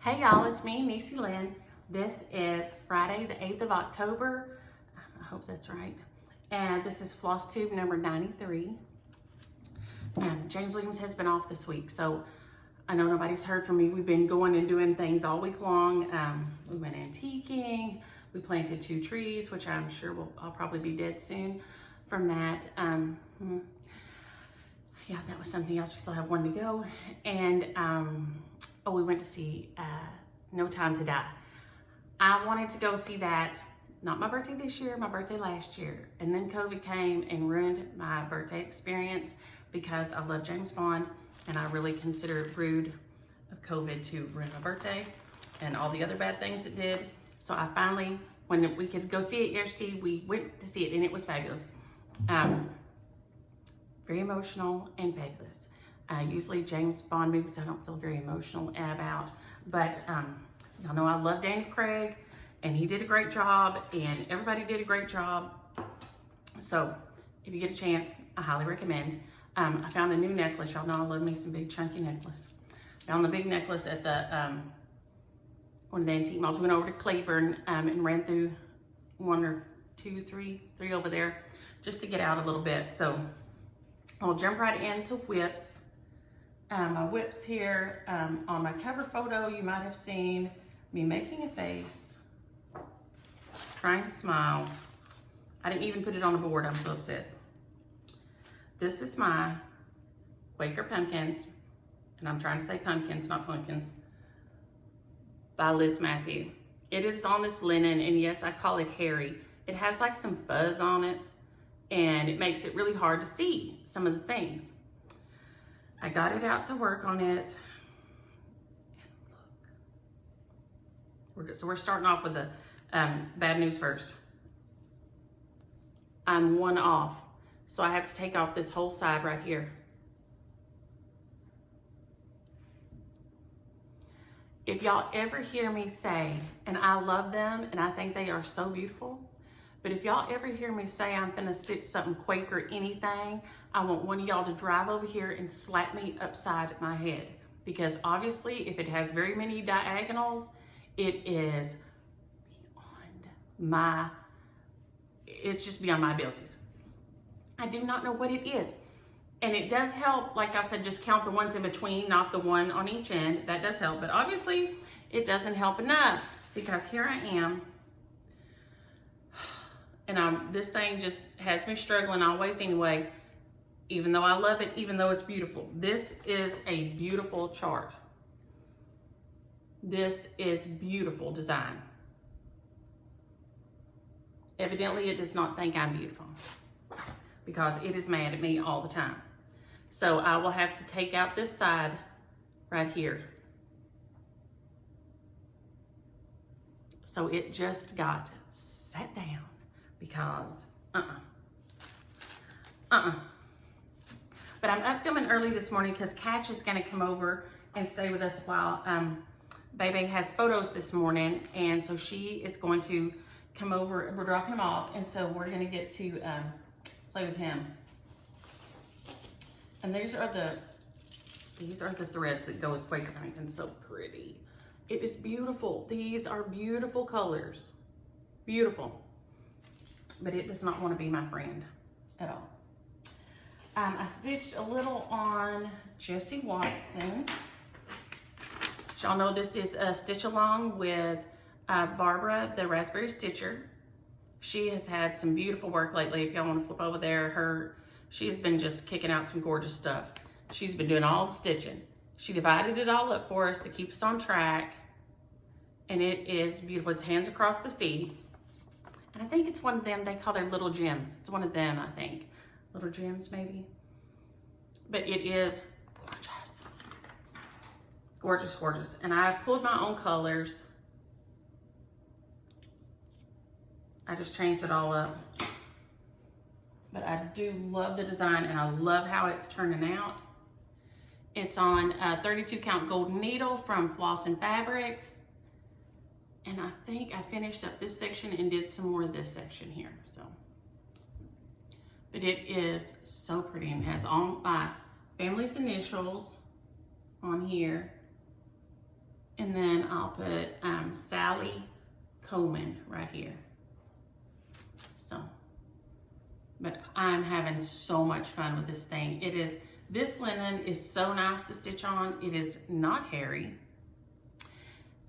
Hey y'all, it's me, Niecy Lynn. This is Friday the 8th of October. I hope that's right. And this is Flosstube number 93. James Williams has been off this week, so I know nobody's heard from me. We've been going and doing things all week long. We went antiquing. We planted 2 trees, which I'm sure I'll probably be dead soon from that. Yeah, that was something else. We still have 1 to go. And we went to see No Time to Die. I wanted to go see that, not my birthday this year, my birthday last year. And then COVID came and ruined my birthday experience because I love James Bond and I really consider it rude of COVID to ruin my birthday and all the other bad things it did. So I finally, when we could go see it yesterday, we went to see it and it was fabulous. Very emotional and fabulous. Usually James Bond movies I don't feel very emotional about, but y'all know I love Daniel Craig and he did a great job and everybody did a great job. So if you get a chance, I highly recommend. I found a new necklace. Y'all know I love me some big chunky necklace. Found the big necklace at the one of the antique malls. Went over to Claiborne and ran through 1 or 2, 3 over there just to get out a little bit. So I'll jump right into whips. My whips here, on my cover photo, you might have seen me making a face, trying to smile. I didn't even put it on the board, I'm so upset. This is my Quaker Pumpkins, and I'm trying to say pumpkins, not pumpkins, by Liz Matthew. It is on this linen, and yes, I call it hairy. It has like some fuzz on it, and it makes it really hard to see some of the things. I got it out to work on it. And look, so we're starting off with the bad news first. I'm 1 off, so I have to take off this whole side right here. If y'all ever hear me say, and I love them and I think they are so beautiful, but if y'all ever hear me say I'm gonna stitch something Quaker anything, I want one of y'all to drive over here and slap me upside my head. Because obviously, if it has very many diagonals, it is it's just beyond my abilities. I do not know what it is. And it does help, like I said, just count the ones in between, not the one on each end. That does help, but obviously it doesn't help enough because here I am. And this thing just has me struggling always anyway, even though I love it, even though it's beautiful. This is a beautiful chart. This is beautiful design. Evidently, it does not think I'm beautiful because it is mad at me all the time. So I will have to take out this side right here. So it just got sat down. Because, But I'm up filming early this morning because Catch is gonna come over and stay with us while Bebe has photos this morning. And so she is going to come over and we'll drop him off. And so we're gonna get to play with him. And these are the threads that go with Quaker Pumpkins. So pretty. It is beautiful. These are beautiful colors. Beautiful. But it does not want to be my friend at all. I stitched a little on Jessie Watson. Y'all know this is a stitch along with Barbara, the Raspberry Stitcher. She has had some beautiful work lately. If y'all want to flip over there, she's been just kicking out some gorgeous stuff. She's been doing all the stitching. She divided it all up for us to keep us on track. And it is beautiful. It's Hands Across the Sea. And I think it's one of them, they call their little gems. It's one of them, I think. Little gems, maybe. But it is gorgeous. Gorgeous, gorgeous. And I pulled my own colors. I just changed it all up. But I do love the design and I love how it's turning out. It's on a 32 count gold needle from Floss and Fabrics. And I think I finished up this section and did some more of this section here, so. But it is so pretty and has all my family's initials on here. And then I'll put Sally Coleman right here. So, but I'm having so much fun with this thing. This linen is so nice to stitch on. It is not hairy.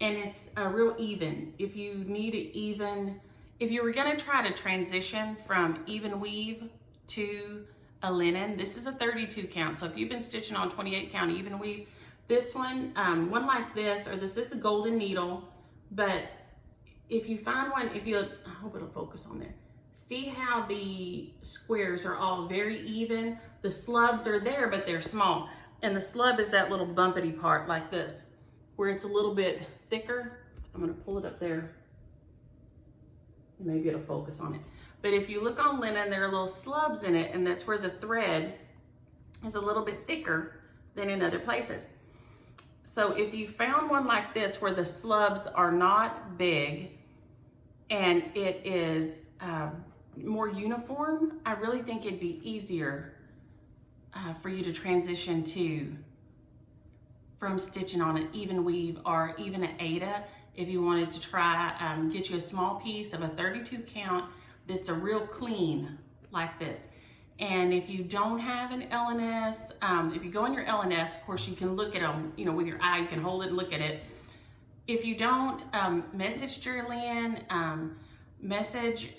And it's a real even. If you need it even, if you were gonna try to transition from even weave to a linen, this is a 32 count. So if you've been stitching on 28 count even weave, this one, one like this, or this is a golden needle, but if you find one, I hope it'll focus on there. See how the squares are all very even? The slubs are there, but they're small. And the slub is that little bumpity part like this, where it's a little bit thicker. I'm gonna pull it up there. Maybe it'll focus on it. But if you look on linen, there are little slubs in it, and that's where the thread is a little bit thicker than in other places. So if you found one like this where the slubs are not big and it is more uniform, I really think it'd be easier for you to transition from stitching on an even weave or even an Ada. If you wanted to try, get you a small piece of a 32 count that's a real clean like this. And if you don't have an LNS, if you go in your LNS, of course you can look at them, you know, with your eye, you can hold it and look at it. If you don't, message Jerlynn, message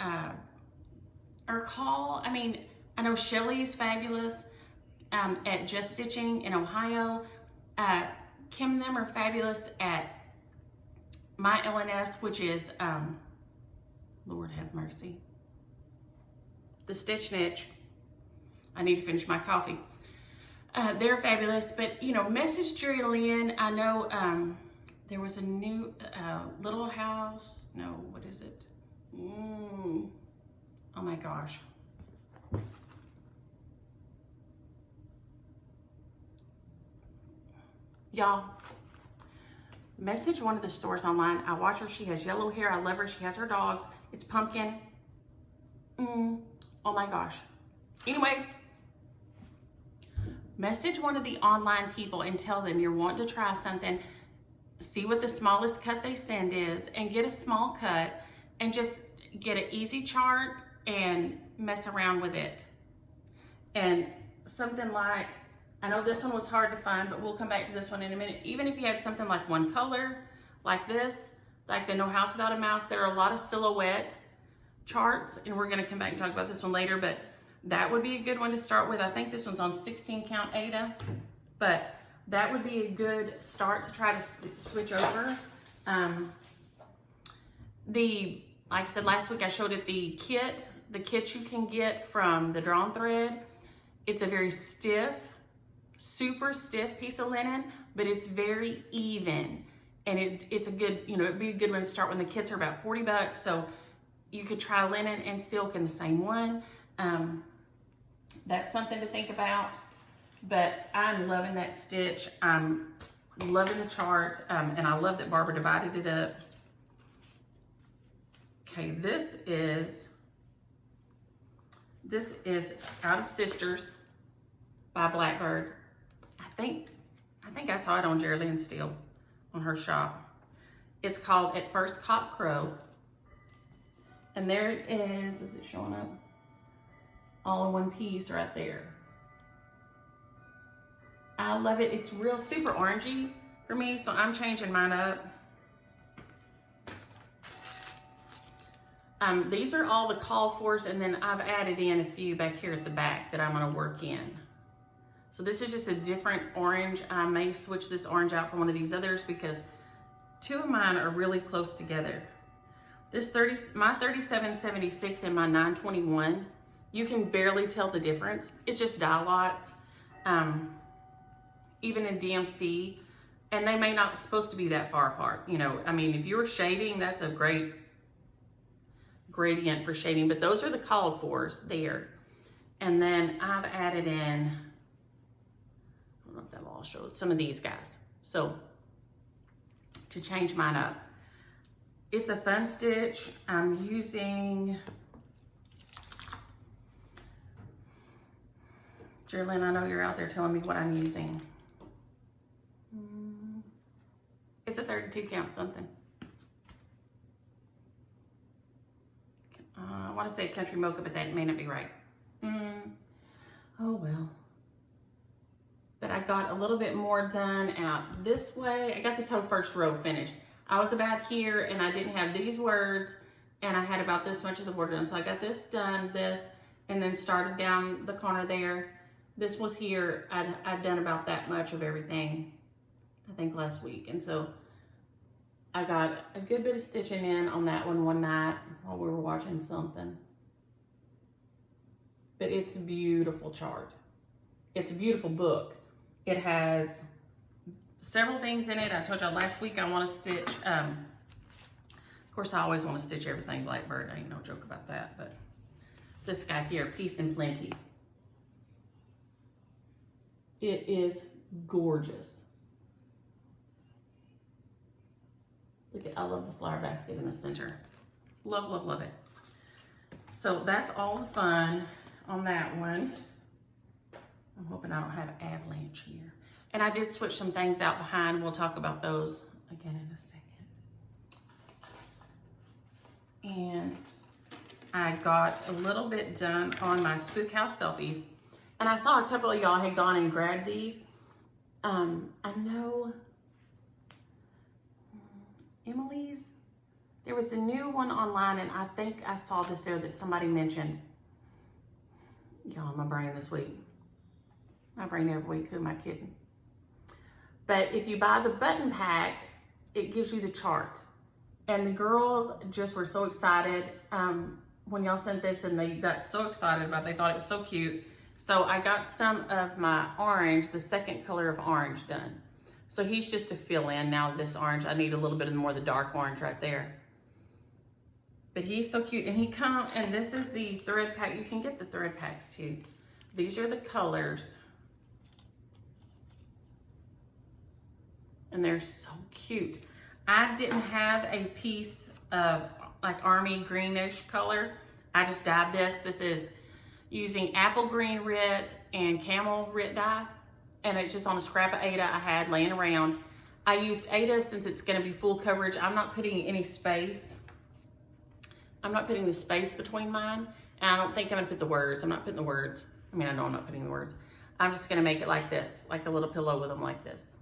or call. I mean, I know Shelly's fabulous at Just Stitching in Ohio. Kim and them are fabulous at my LNS, which is, Lord have mercy, the Stitch Niche. I need to finish my coffee. They're fabulous, but you know, message Jerlynn. I know there was a new Little House. No, what is it? Oh my gosh. Y'all, message one of the stores online. I watch her. She has yellow hair. I love her. She has her dogs. It's Pumpkin. Oh my gosh. Anyway, message one of the online people and tell them you're wanting to try something. See what the smallest cut they send is and get a small cut and just get an easy chart and mess around with it. And something like, I know this one was hard to find, but we'll come back to this one in a minute. Even if you had something like one color, like this, like the No House Without a Mouse, there are a lot of silhouette charts, and we're gonna come back and talk about this one later, but that would be a good one to start with. I think this one's on 16 count Ada, but that would be a good start to try to switch over. Like I said last week, I showed it the kit you can get from the Drawn Thread. It's a very stiff, super stiff piece of linen, but it's very even. And it's a good, you know, it'd be a good one to start when the kits are about 40 bucks. So you could try linen and silk in the same one. That's something to think about. But I'm loving that stitch. I'm loving the chart. And I love that Barbara divided it up. Okay, this is Out of Sisters by Blackbird. I think I saw it on Jerlynn Steele on her shop. It's called At First Cock Crow. And there it is it showing up? All in one piece right there. I love it. It's real super orangey for me, so I'm changing mine up. These are all the call fors, and then I've added in a few back here at the back that I'm gonna work in. So this is just a different orange. I may switch this orange out for one of these others because two of mine are really close together. My 3776 and my 921, you can barely tell the difference. It's just dye lots, even in DMC, and they may not supposed to be that far apart. You know, I mean, if you were shading, that's a great gradient for shading, but those are the called fors there. And then I've added in, I don't know if that'll all show, some of these guys. So to change mine up. It's a fun stitch. I'm using, Jerlynn, I know you're out there telling me what I'm using. it's a 32 count something. I want to say country mocha, but that may not be right. Oh well. But I got a little bit more done out this way. I got this whole first row finished. I was about here and I didn't have these words and I had about this much of the border done. So I got this done, and then started down the corner there. This was here. I'd done about that much of everything, I think last week. And so I got a good bit of stitching in on that one night while we were watching something. But it's a beautiful chart. It's a beautiful book. It has several things in it. I told y'all last week I want to stitch, of course I always want to stitch everything Blackbird. Ain't no joke about that, but this guy here, Peace and Plenty. It is gorgeous. Look at, I love the flower basket in the center. Love, love, love it. So that's all the fun on that one. I'm hoping I don't have avalanche here. And I did switch some things out behind. We'll talk about those again in a second. And I got a little bit done on my Spook House selfies. And I saw a couple of y'all had gone and grabbed these. I know Emily's, there was a new one online and I think I saw this there that somebody mentioned. Y'all, my brain this week. My brain every week, who am I kidding? But if you buy the button pack, it gives you the chart. And the girls just were so excited when y'all sent this, and they got so excited about it. They thought it was so cute. So I got some of my orange, the second color of orange done. So he's just to fill in now this orange. I need a little bit more of the dark orange right there. But he's so cute. And he comes, and this is the thread pack. You can get the thread packs too. These are the colors. And they're so cute. I didn't have a piece of like army greenish color. I just dyed this. This is using apple green Rit and camel Rit dye. And it's just on a scrap of Ada I had laying around. I used Ada since it's gonna be full coverage. I'm not putting any space. I'm not putting the space between mine. And I don't think I'm gonna put the words. I'm not putting the words. I mean, I know I'm not putting the words. I'm just gonna make it like this, like a little pillow with them like this.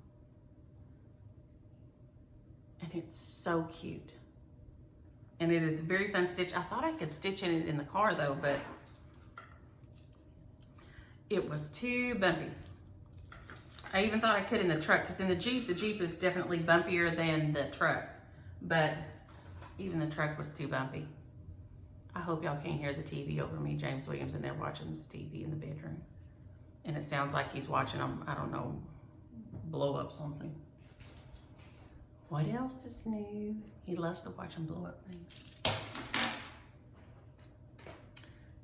And it's so cute. And it is a very fun stitch. I thought I could stitch in it in the car though, but it was too bumpy. I even thought I could in the truck, because in the Jeep is definitely bumpier than the truck. But even the truck was too bumpy. I hope y'all can't hear the TV over me. James Williams in there watching this TV in the bedroom. And it sounds like he's watching them, I don't know, blow up something. What else is new? He loves to watch them blow up things.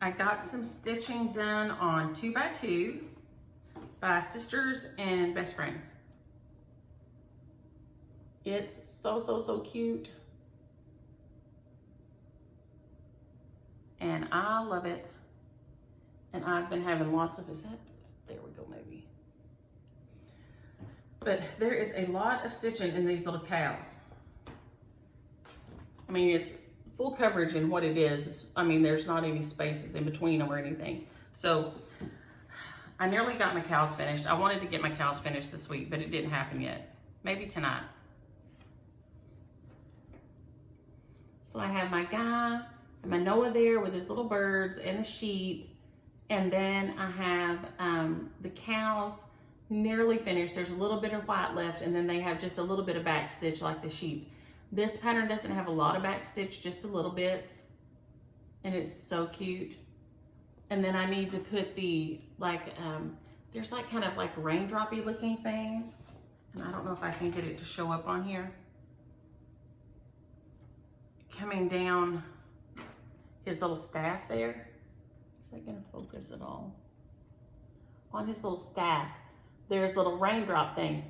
I got some stitching done on 2x2 by Sisters and Best Friends. It's so, so, so cute. And I love it. And I've been having lots of, there we go maybe. But there is a lot of stitching in these little cows. I mean, it's full coverage in what it is. I mean, there's not any spaces in between them or anything. So I nearly got my cows finished. I wanted to get my cows finished this week, but it didn't happen yet. Maybe tonight. So I have my guy and my Noah there with his little birds and the sheep. And then I have the cows nearly finished. There's a little bit of white left, and then they have just a little bit of back stitch like the sheep. This pattern doesn't have a lot of back stitch, just a little bits, and it's so cute. And then I need to put the there's like kind of like raindroppy looking things, and I don't know if I can get it to show up on here. Coming down his little staff there. Is that gonna focus at all? On his little staff, there's little raindrop things.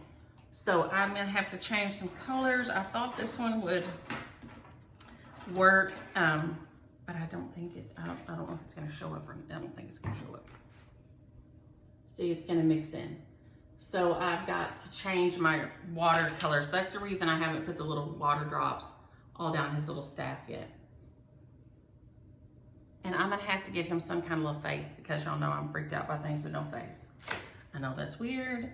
So I'm gonna have to change some colors. I thought this one would work, but I don't think it, I don't know if it's gonna show up or I don't think it's gonna show up. See, it's gonna mix in. So I've got to change my watercolors. That's the reason I haven't put the little water drops all down his little staff yet. And I'm gonna have to get him some kind of little face because y'all know I'm freaked out by things with no face. I know that's weird,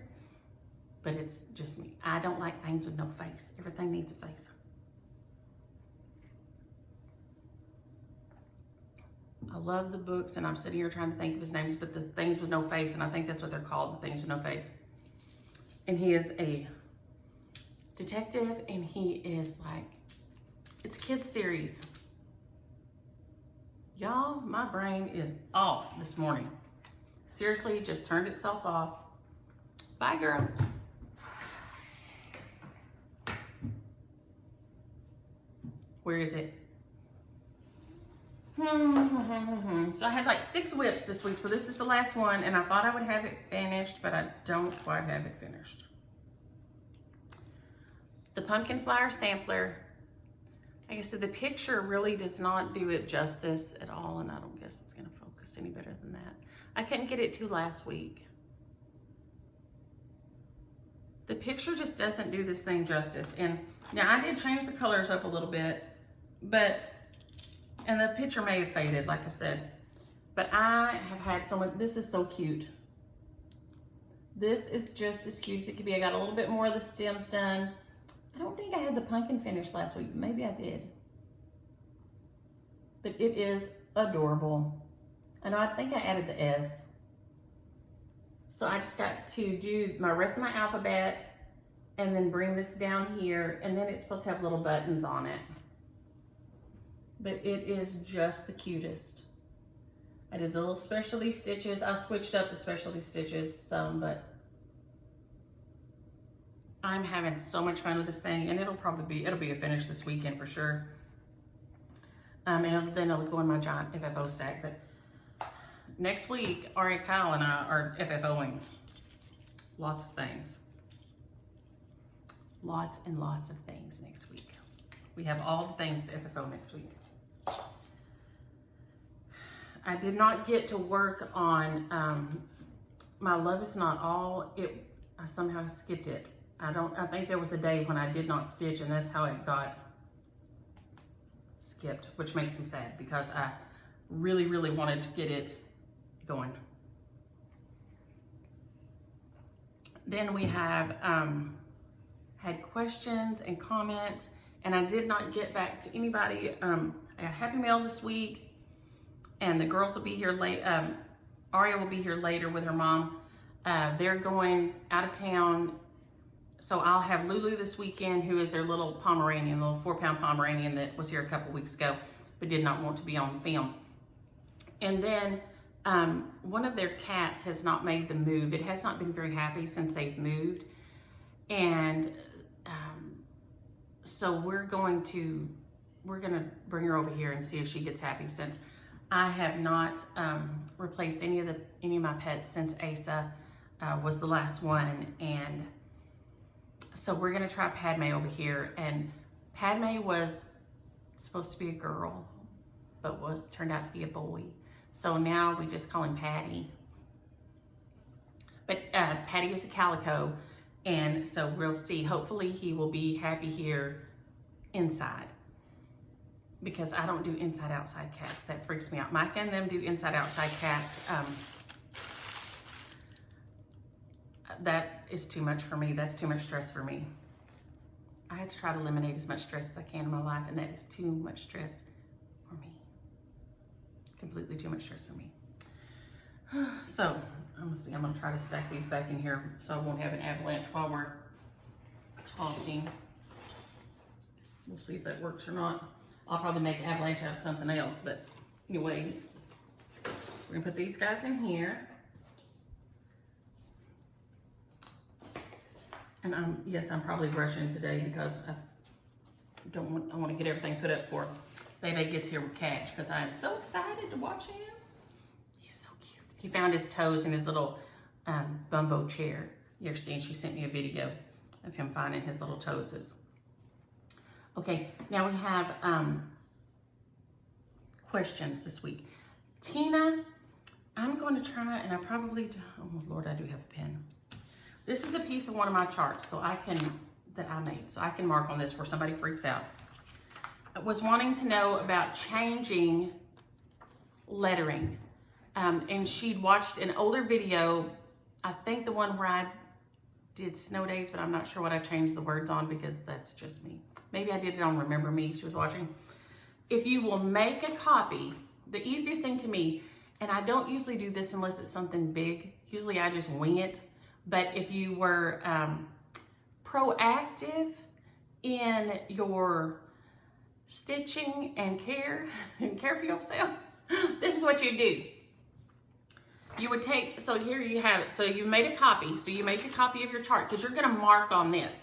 but it's just me. I don't like things with no face. Everything needs a face. I love the books, and I'm sitting here trying to think of his names, but the things with no face, and I think that's what they're called, the things with no face. And he is a detective, and he is like, it's a kid's series. Y'all, my brain is off this morning. Seriously, it just turned itself off. Bye, girl. Where is it? So I had like 6 whips this week, so this is the last one, and I thought I would have it finished, but I don't quite have it finished. The pumpkin flower sampler. Like I said, the picture really does not do it justice at all, and I don't guess it's gonna focus any better than that. I couldn't get it to last week. The picture just doesn't do this thing justice. And now I did change the colors up a little bit, and the picture may have faded, like I said, but I have had so much. This is so cute. This is just as cute as it could be. I got a little bit more of the stems done. I don't think I had the pumpkin finished last week. Maybe I did. But it is adorable. And I think I added the S. So I just got to do my rest of my alphabet and then bring this down here. And then it's supposed to have little buttons on it. But it is just the cutest. I did the little specialty stitches. I switched up the specialty stitches some, but I'm having so much fun with this thing, and it'll be a finish this weekend for sure. And then it'll go in my giant FFO stack. But next week, Ari, Kyle, and I are FFOing lots of things. Lots and lots of things next week. We have all the things to FFO next week. I did not get to work on my Love Is Not All. I somehow skipped it. I think there was a day when I did not stitch, and that's how it got skipped, which makes me sad because I really, really wanted to get it going. Then we have had questions and comments, and I did not get back to anybody. I got Happy Mail this week, and the girls will be here late. Aria will be here later with her mom. They're going out of town. So I'll have Lulu this weekend, who is their little Pomeranian, little 4-pound Pomeranian that was here a couple weeks ago, but did not want to be on film. And then one of their cats has not made the move. It has not been very happy since they've moved. And so we're gonna bring her over here and see if she gets happy, since I have not replaced any of my pets since Asa was the last one. And so we're gonna try Padme over here, and Padme was supposed to be a girl, but turned out to be a boy. So now we just call him Patty. But Patty is a calico, and so we'll see. Hopefully he will be happy here inside, because I don't do inside-outside cats. That freaks me out. Micah and them do inside-outside cats. That is too much for me. That's too much stress for me. I have to try to eliminate as much stress as I can in my life, and that is too much stress for me. Completely too much stress for me. So, I'm gonna try to stack these back in here so I won't have an avalanche while we're talking. We'll see if that works or not. I'll probably make an avalanche out of something else, but anyways, we're gonna put these guys in here. And yes, I'm probably brushing today because I want to get everything put up for Bebe gets here with Catch, because I am so excited to watch him. He's so cute. He found his toes in his little bumbo chair. Yesterday, she sent me a video of him finding his little toeses. Okay, now we have questions this week. Tina, I'm going to try, and I probably, oh Lord, I do have a pen. This is a piece of one of my charts that I made, so I can mark on this before somebody freaks out. I was wanting to know about changing lettering. And she'd watched an older video, I think the one where I did snow days, but I'm not sure what I changed the words on because that's just me. Maybe I did it on Remember Me, she was watching. If you will make a copy, the easiest thing to me, and I don't usually do this unless it's something big, usually I just wing it, but if you were proactive in your stitching and care for yourself, this is what you do. You would take, so here you have it. So you made a copy. So you make a copy of your chart because you're going to mark on this.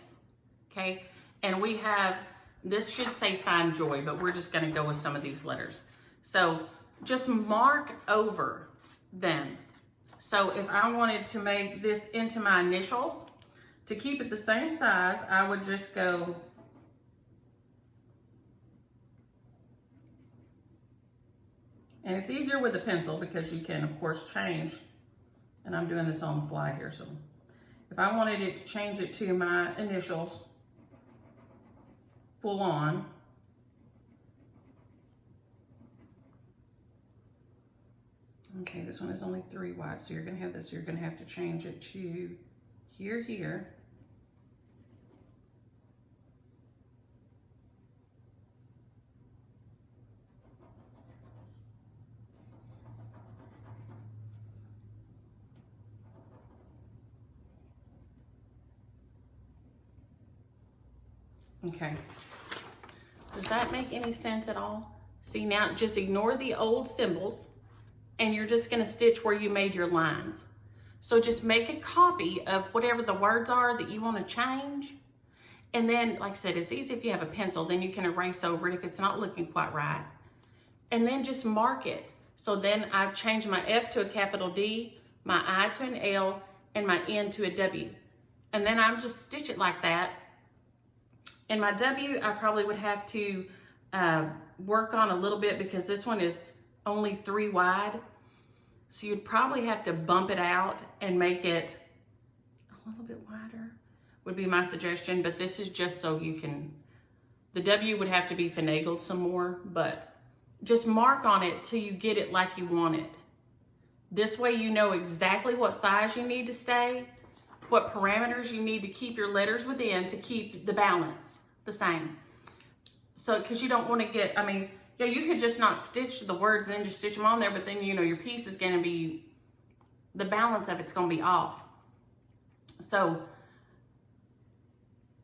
Okay. And we have, this should say Find Joy, but we're just going to go with some of these letters. So just mark over them. So if I wanted to make this into my initials, to keep it the same size, I would just go and it's easier with a pencil because you can, of course, change. And I'm doing this on the fly here. So if I wanted it to change it to my initials full on, okay, this one is only 3 wide. So you're going to have this, you're going to have to change it to here. Okay, does that make any sense at all? See, now just ignore the old symbols and you're just gonna stitch where you made your lines. So just make a copy of whatever the words are that you wanna change. And then, like I said, it's easy if you have a pencil, then you can erase over it if it's not looking quite right. And then just mark it. So then I've changed my F to a capital D, my I to an L, and my N to a W. And then I'm just stitch it like that. And my W, I probably would have to work on a little bit because this one is only 3 wide. So you'd probably have to bump it out and make it a little bit wider, would be my suggestion. But this is just so you can, the W would have to be finagled some more, but just mark on it till you get it like you want it. This way you know exactly what size you need to stay, what parameters you need to keep your letters within to keep the balance the same. So, because you don't want to get, I mean, yeah, you could just not stitch the words and then just stitch them on there, but then, you know, your piece is going to be, the balance of it's going to be off. So,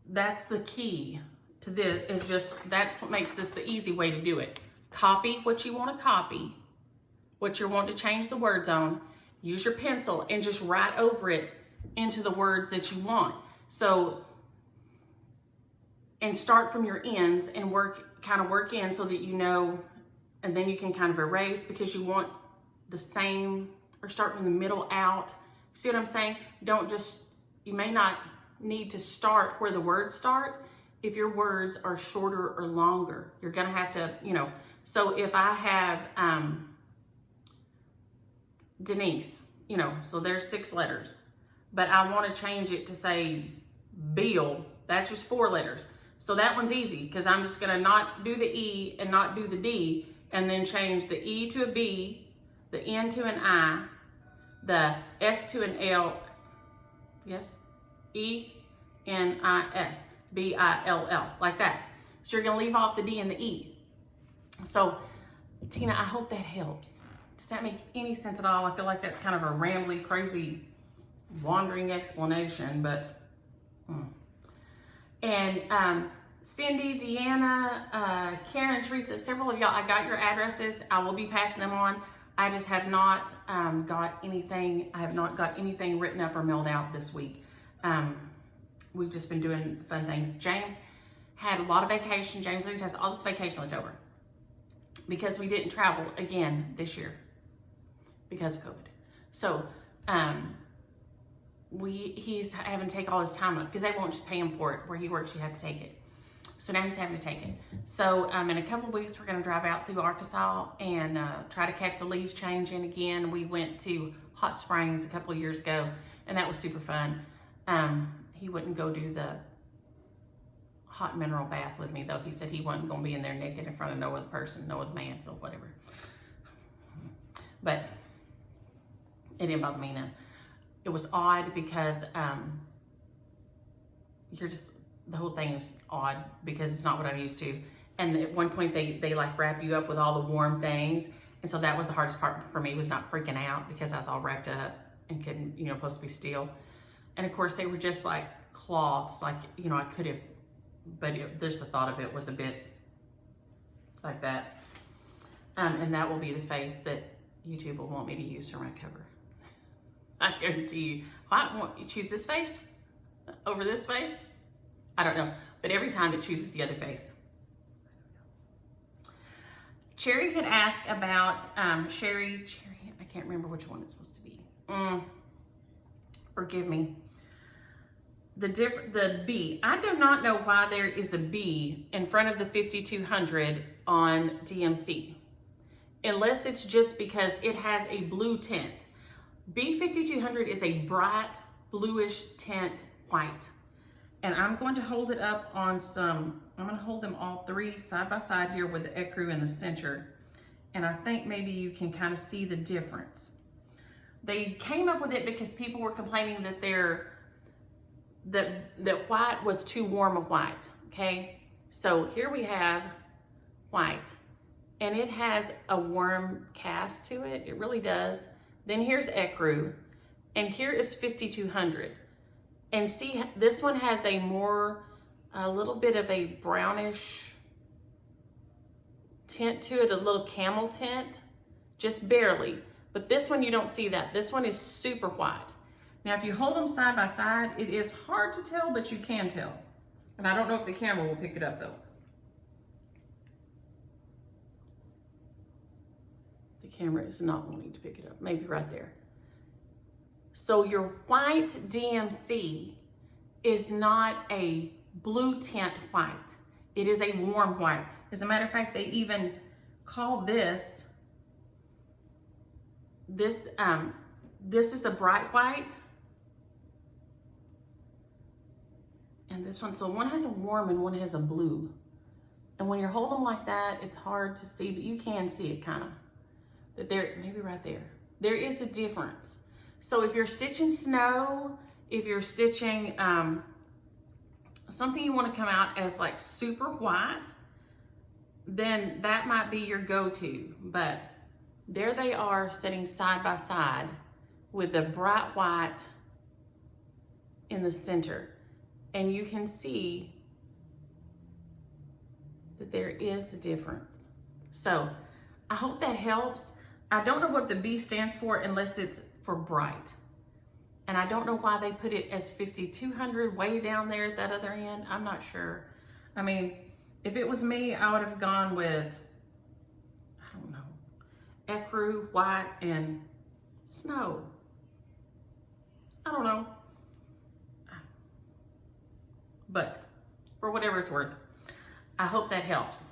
that's the key to this, is just, that's what makes this the easy way to do it. Copy what you want to copy, what you want to change the words on, use your pencil and just write over it into the words that you want. So, and start from your ends and kind of work in so that you know, and then you can kind of erase because you want the same, or start from the middle out. See what I'm saying? Don't just, you may not need to start where the words start if your words are shorter or longer. You're gonna have to, you know, so if I have Denise, you know, so there's 6 letters, but I want to change it to say Bill, that's just 4 letters. So that one's easy because I'm just going to not do the E and not do the D, and then change the E to a B, the N to an I, the S to an L, yes, E-N-I-S, B-I-L-L, like that. So you're going to leave off the D and the E. So, Tina, I hope that helps. Does that make any sense at all? I feel like that's kind of a rambly, crazy, wandering explanation, but... And Cindy, Deanna, Karen, Teresa, several of y'all, I got your addresses. I will be passing them on. I just have not got anything. I have not got anything written up or mailed out this week. We've just been doing fun things. James had a lot of vacation. James Lewis has all this vacation left over because we didn't travel again this year because of COVID. So he's having to take all his time up because they won't just pay him for it. Where he works, you have to take it. So now he's having to take it. So in a couple of weeks, we're going to drive out through Arkansas and try to catch the leaves changing again. We went to Hot Springs a couple of years ago, and that was super fun. He wouldn't go do the hot mineral bath with me, though. He said he wasn't going to be in there naked in front of no other person, no other man, so whatever. But it didn't bother me none. It was odd because the whole thing is odd because it's not what I'm used to. And at one point they like wrap you up with all the warm things. And so that was the hardest part for me, was not freaking out because I was all wrapped up and couldn't, supposed to be still. And of course they were just like cloths, like, I could have, but there's the thought of it was a bit like that. And that will be the face that YouTube will want me to use for my cover. I guarantee you. Why won't you choose this face over this face? I don't know. But every time it chooses the other face. Cherry had asked about Cherry, I can't remember which one it's supposed to be. Forgive me. The B. I do not know why there is a B in front of the 5200 on DMC. Unless it's just because it has a blue tint. B5200 is a bright bluish tint white. And I'm going to hold it up on I'm going to hold them all three side by side here with the ecru in the center. And I think maybe you can kind of see the difference. They came up with it because people were complaining that that white was too warm a white, okay? So here we have white, and it has a warm cast to it. It really does. Then here's ecru, and here is 5200. And see, this one has a little bit of a brownish tint to it, a little camel tint, just barely. But this one, you don't see that. This one is super white. Now, if you hold them side by side, it is hard to tell, but you can tell. And I don't know if the camera will pick it up, though. The camera is not wanting to pick it up. Maybe right there. So your white DMC is not a blue tint white. It is a warm white. As a matter of fact, they even call this is a bright white. And this one, so one has a warm and one has a blue. And when you're holding them like that, it's hard to see, but you can see it kind of. That there, maybe right there. There is a difference. So if you're stitching snow, if you're stitching something you want to come out as like super white, then that might be your go-to. But there they are sitting side by side with the bright white in the center. And you can see that there is a difference. So I hope that helps. I don't know what the B stands for unless it's for bright. And I don't know why they put it as 5200 way down there at that other end. I'm not sure. I mean, if it was me, I would have gone with, I don't know, ecru, white, and snow. I don't know. But for whatever it's worth, I hope that helps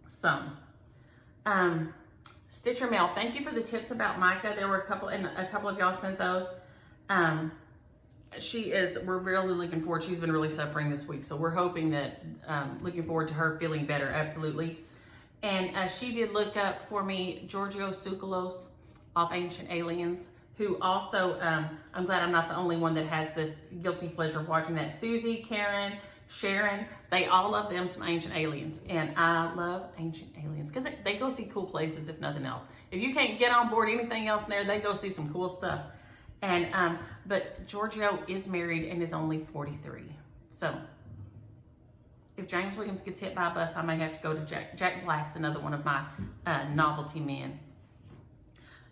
some. Stitcher Mail, thank you for the tips about Micah. There were a couple of y'all sent those. We're really looking forward. She's been really suffering this week, so we're hoping that, looking forward to her feeling better, absolutely. And she did look up for me Giorgio Tsoukalos off Ancient Aliens, who also, I'm glad I'm not the only one that has this guilty pleasure of watching that. Susie, Karen, Sharon, they all love them some Ancient Aliens. And I love Ancient Aliens because they go see cool places, if nothing else. If you can't get on board anything else in there, they go see some cool stuff. And but Giorgio is married and is only 43. So if James Williams gets hit by a bus, I may have to go to Jack Black's, another one of my novelty men.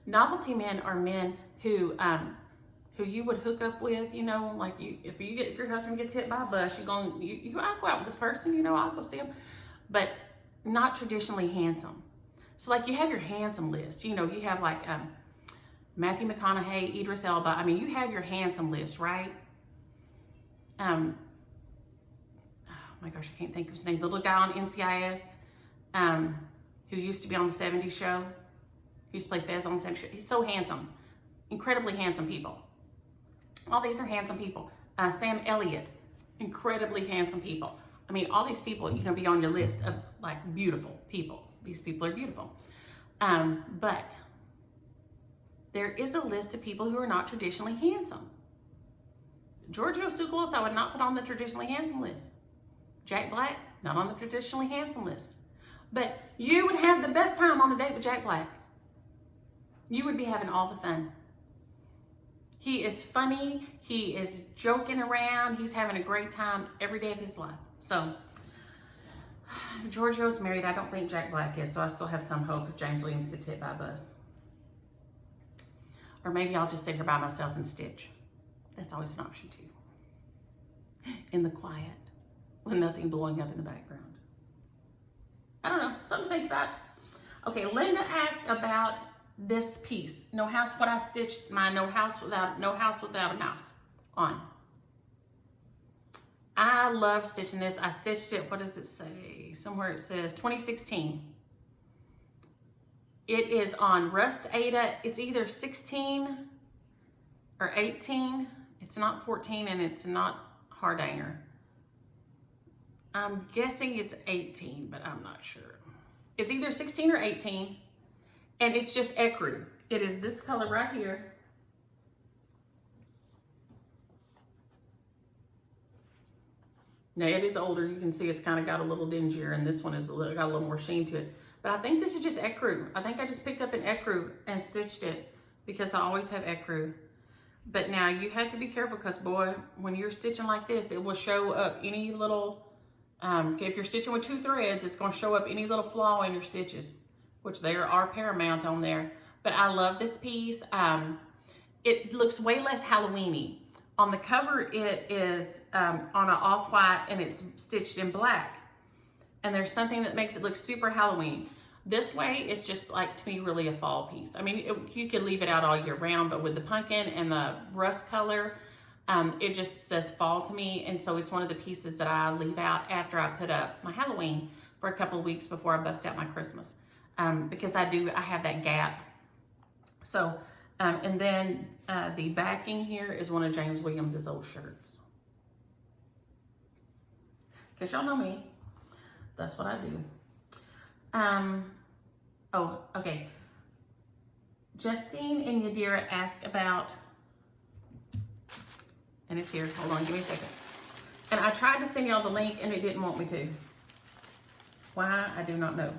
Novelty men are men who you would hook up with, like if your husband gets hit by a bus, I'll go out with this person, I'll go see him, but not traditionally handsome. So like you have your handsome list, you have like Matthew McConaughey, Idris Elba. I mean, you have your handsome list, right? Oh my gosh, I can't think of his name. The little guy on NCIS, who used to be on the 70s show. He used to play Fez on the 70s show. He's so handsome. Incredibly handsome people. All these are handsome people. Sam Elliott, incredibly handsome people. I mean, all these people, you know, be on your list of like beautiful people. These people are beautiful. But there is a list of people who are not traditionally handsome. Giorgio Tsoukalos, I would not put on the traditionally handsome list. Jack Black, not on the traditionally handsome list. But you would have the best time on a date with Jack Black. You would be having all the fun. He is funny. He is joking around. He's having a great time every day of his life. So, Giorgio's married. I don't think Jack Black is, so I still have some hope if James Williams gets hit by a bus. Or maybe I'll just sit here by myself and stitch. That's always an option too. In the quiet, with nothing blowing up in the background. I don't know, something to think about. Okay, Linda asked about this piece. No house, what I stitched my no house without a mouse on. I love stitching this. I stitched it, what does it say? Somewhere it says 2016. It is on Rust Ada. It's either 16 or 18. It's not 14 and it's not Hardanger. I'm guessing it's 18, but I'm not sure. It's either 16 or 18, and it's just ecru. It is this color right here. Now it is older. You can see it's kind of got a little dingier, and this one has got a little more sheen to it. But I think this is just ecru. I think I just picked up an ecru and stitched it because I always have ecru. But now you have to be careful because, boy, when you're stitching like this, it will show up any little, if you're stitching with 2 threads, it's going to show up any little flaw in your stitches, which there are paramount on there. But I love this piece. It looks way less Halloween-y. On the cover, it is on an off-white and it's stitched in black. And there's something that makes it look super Halloween. This way, it's just like, to me, really a fall piece. I mean, you could leave it out all year round, but with the pumpkin and the rust color, it just says fall to me. And so it's one of the pieces that I leave out after I put up my Halloween for a couple of weeks before I bust out my Christmas. Because I have that gap. So, and then the backing here is one of James Williams' old shirts. Because y'all know me. That's what I do. Oh, okay. Justine and Yadira asked about, and it's here, hold on, give me a second. And I tried to send y'all the link and it didn't want me to. Why, I do not know.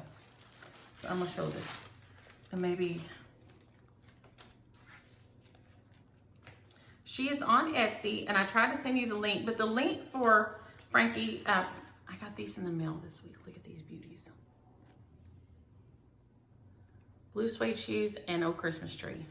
So I'm gonna show this. And maybe, she is on Etsy and I tried to send you the link, but the link for Frankie, I got these in the mail this week. Look at these beauties. Blue suede shoes and old Christmas tree.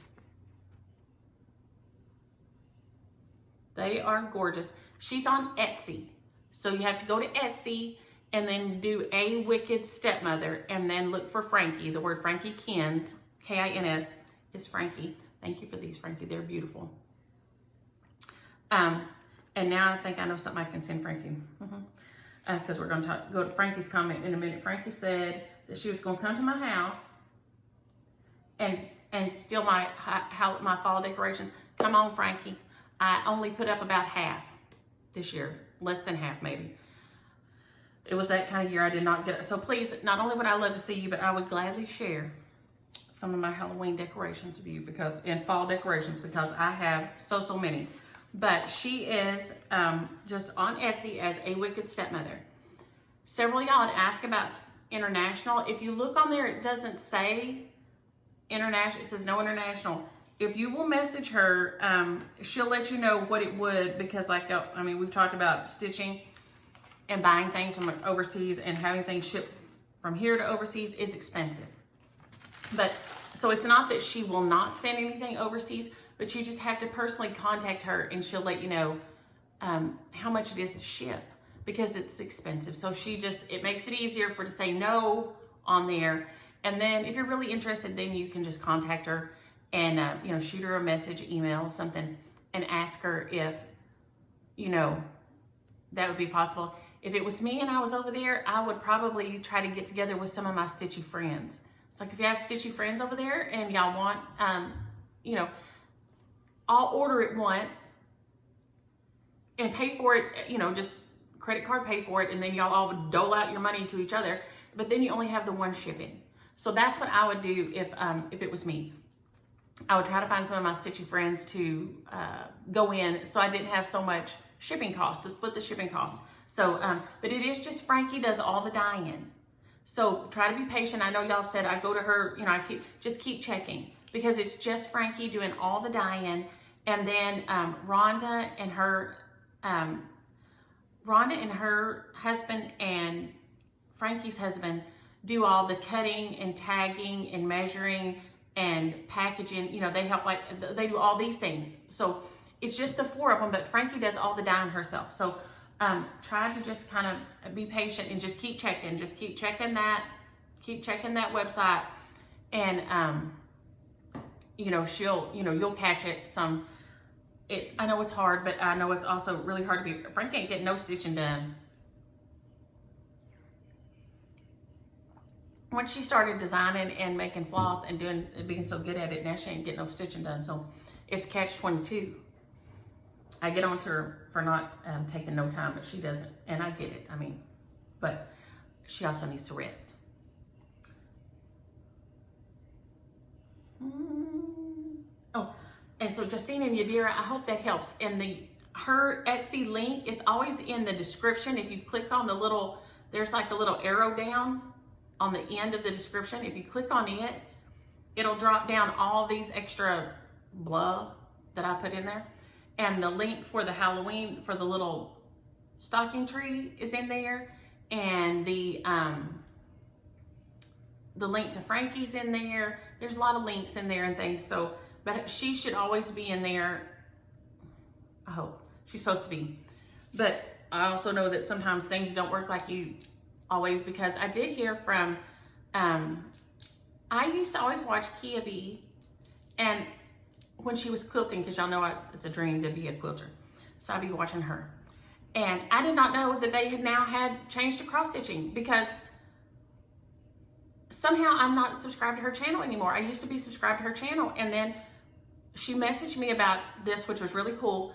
They are gorgeous. She's on Etsy. So you have to go to Etsy and then do A Wicked Stepmother and then look for Frankie. The word Frankie Kins, K-I-N-S, is Frankie. Thank you for these, Frankie. They're beautiful. And now I think I know something I can send Frankie. Because we're going to go to Frankie's comment in a minute. Frankie said that she was going to come to my house and steal my fall decorations. Come on, Frankie. I only put up about half this year. Less than half, maybe. It was that kind of year I did not get it. So please, not only would I love to see you, but I would gladly share some of my Halloween decorations with you and fall decorations because I have so many. But she is just on Etsy as A Wicked Stepmother. Several of y'all had asked about international. If you look on there, it doesn't say international. It says no international. If you will message her, she'll let you know what it would, because like, I mean, we've talked about stitching and buying things from overseas and having things shipped from here to overseas is expensive. But so it's not that she will not send anything overseas, but you just have to personally contact her and she'll let you know how much it is to ship, because it's expensive. So it makes it easier for her to say no on there. And then if you're really interested, then you can just contact her and, shoot her a message, email, something, and ask her if, that would be possible. If it was me and I was over there, I would probably try to get together with some of my stitchy friends. It's like, if you have stitchy friends over there and y'all want, I'll order it once and pay for it, you know, just credit card pay for it, and then y'all all would dole out your money to each other, but then you only have the one shipping. So that's what I would do if it was me. I would try to find some of my stitchy friends to go in so I didn't have so much shipping cost, to split the shipping cost. So, but it is just Frankie does all the dyeing. So try to be patient. I know y'all said I go to her, you know, just keep checking, because it's just Frankie doing all the dyeing. And then Rhonda and her husband and Frankie's husband do all the cutting and tagging and measuring and packaging. You know, they help, like, they do all these things. So it's just the four of them, but Frankie does all the dyeing herself. So try to just kind of be patient and just keep checking. Just keep checking that website, and you know, you'll catch it. I know it's hard, but I know it's also really hard to be. Frankie ain't getting no stitching done. Once she started designing and making floss and being so good at it, now she ain't getting no stitching done. So it's catch-22. I get on to her for not taking no time, but she doesn't, and I get it. I mean, but she also needs to rest. Oh, and so Justine and Yadira, I hope that helps. And her Etsy link is always in the description. If you click on the little, there's like a little arrow down on the end of the description. If you click on it, it'll drop down all these extra blah that I put in there. And the link for the Halloween, for the little stocking tree is in there. And the link to Frankie's in there. There's a lot of links in there and things. So, but she should always be in there. I hope. She's supposed to be. But I also know that sometimes things don't work like you always, because I did hear from, I used to always watch Kia B, and when she was quilting, because y'all know it's a dream to be a quilter. So I'd be watching her. And I did not know that they had changed to cross stitching, because somehow I'm not subscribed to her channel anymore. I used to be subscribed to her channel, and then she messaged me about this, which was really cool.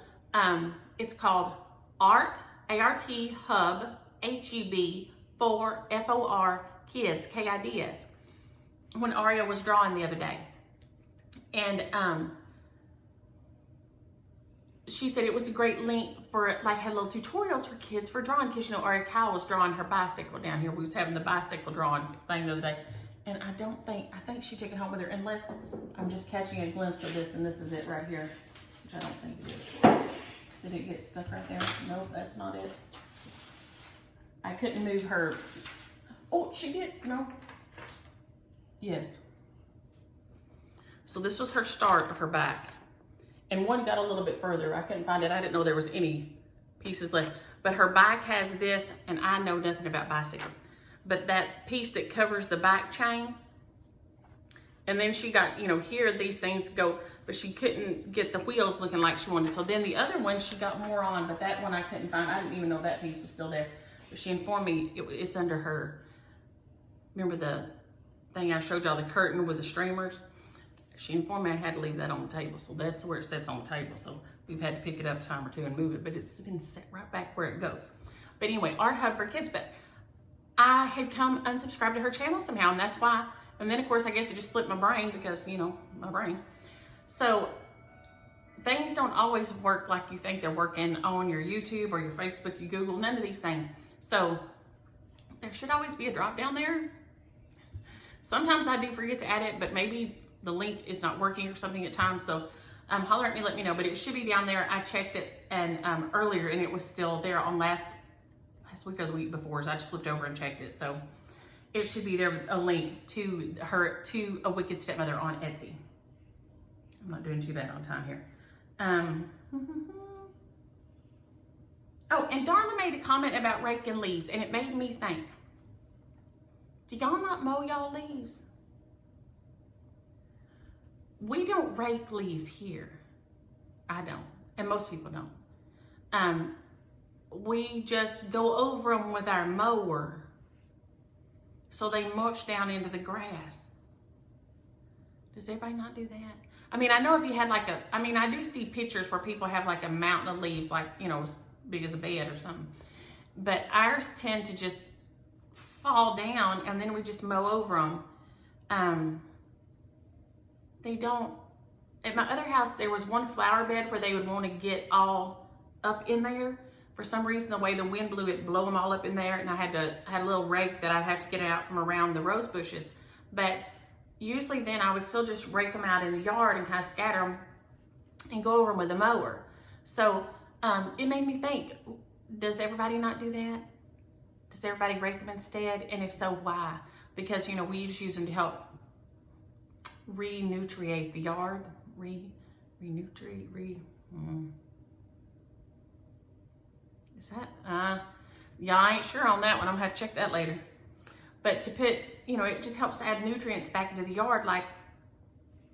It's called Art, A-R-T, Hub, H-U-B, for F-O-R, Kids, K-I-D-S, when Aria was drawing the other day. And she said it was a great link for, like, had little tutorials for kids for drawing, because, you know, Aria Kyle was drawing her bicycle down here. We was having the bicycle drawing thing the other day. And I think she took it home with her, unless I'm just catching a glimpse of this, and this is it right here, which I don't think it is. Did it get stuck right there? Nope, that's not it. I couldn't move her. Oh, she did. No. Yes. So this was her start of her back. And one got a little bit further. I couldn't find it. I didn't know there was any pieces left. But her back has this, and I know nothing about bicycles. But that piece that covers the back chain, and then she got, you know, here these things go, but she couldn't get the wheels looking like she wanted. So then the other one she got more on, but that one I couldn't find. I didn't even know that piece was still there. But she informed me it's under her. Remember the thing I showed y'all, the curtain with the streamers? She informed me I had to leave that on the table. So that's where it sits on the table. So we've had to pick it up a time or two and move it, but it's been set right back where it goes. But anyway, Art Hub for Kids. But I had come unsubscribed to her channel somehow, and that's why. And then, of course, I guess it just slipped my brain, because, you know, my brain. So things don't always work like you think they're working on your YouTube or your Facebook, your Google, none of these things. So there should always be a drop down there. Sometimes I do forget to add it, but maybe the link is not working or something at times. So holler at me, let me know. But it should be down there. I checked it and earlier, and it was still there on last week or the week before. So I just flipped over and checked it. So it should be there, a link to A Wicked Stepmother on Etsy. I'm not doing too bad on time here. Oh, and Darla made a comment about raking leaves, and it made me think, do y'all not mow y'all leaves? We don't rake leaves here. I don't, and most people don't. We just go over them with our mower so they mulch down into the grass. Does everybody not do that? I mean, I know if you had like I do see pictures where people have like a mountain of leaves, like, you know, big as a bed or something. But ours tend to just fall down, and then we just mow over them. They don't. At my other house, there was one flower bed where they would want to get all up in there. For some reason, the way the wind blew, it blew them all up in there, and I had a little rake that I'd have to get out from around the rose bushes. But usually then I would still just rake them out in the yard and kind of scatter them and go over them with a mower. So it made me think, does everybody not do that? Does everybody rake them instead? And if so, why? Because, you know, we just use them to help re-nutriate the yard. Is that? Yeah, I ain't sure on that one. I'm gonna have to check that later. But to put, you know, it just helps add nutrients back into the yard, like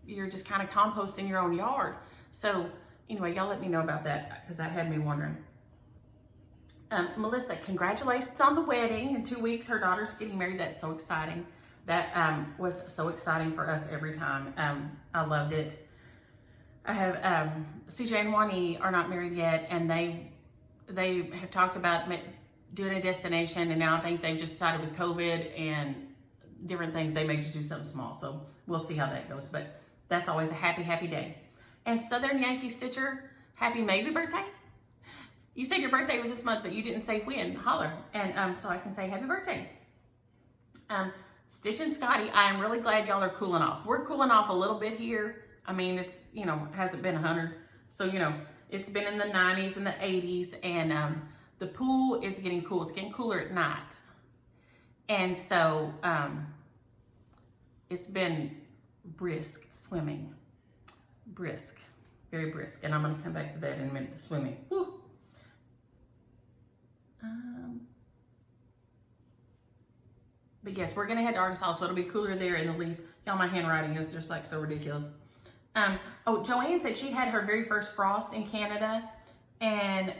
you're just kind of composting your own yard. So anyway, y'all let me know about that, because that had me wondering. Melissa, congratulations on the wedding. In 2 weeks, her daughter's getting married. That's so exciting. That was so exciting for us every time. I loved it. I have CJ and Juanie are not married yet, and they have talked about doing a destination, and now I think they've just decided with COVID and different things, they may just do something small. So we'll see how that goes, but that's always a happy, happy day. And Southern Yankee Stitcher, happy maybe birthday. You said your birthday was this month, but you didn't say when. Holler. And so I can say happy birthday. Stitch and Scotty, I am really glad y'all are cooling off. We're cooling off a little bit here. I mean, it's, you know, hasn't been 100. So, you know, it's been in the 90s and the 80s, and the pool is getting cool. It's getting cooler at night. And so it's been brisk swimming. Brisk. Very brisk. And I'm going to come back to that in a minute, the swimming. Woo. But yes, we're going to head to Arkansas, so it'll be cooler there in the leaves. Y'all, my handwriting is just like so ridiculous. Oh, Joanne said she had her very first frost in Canada, and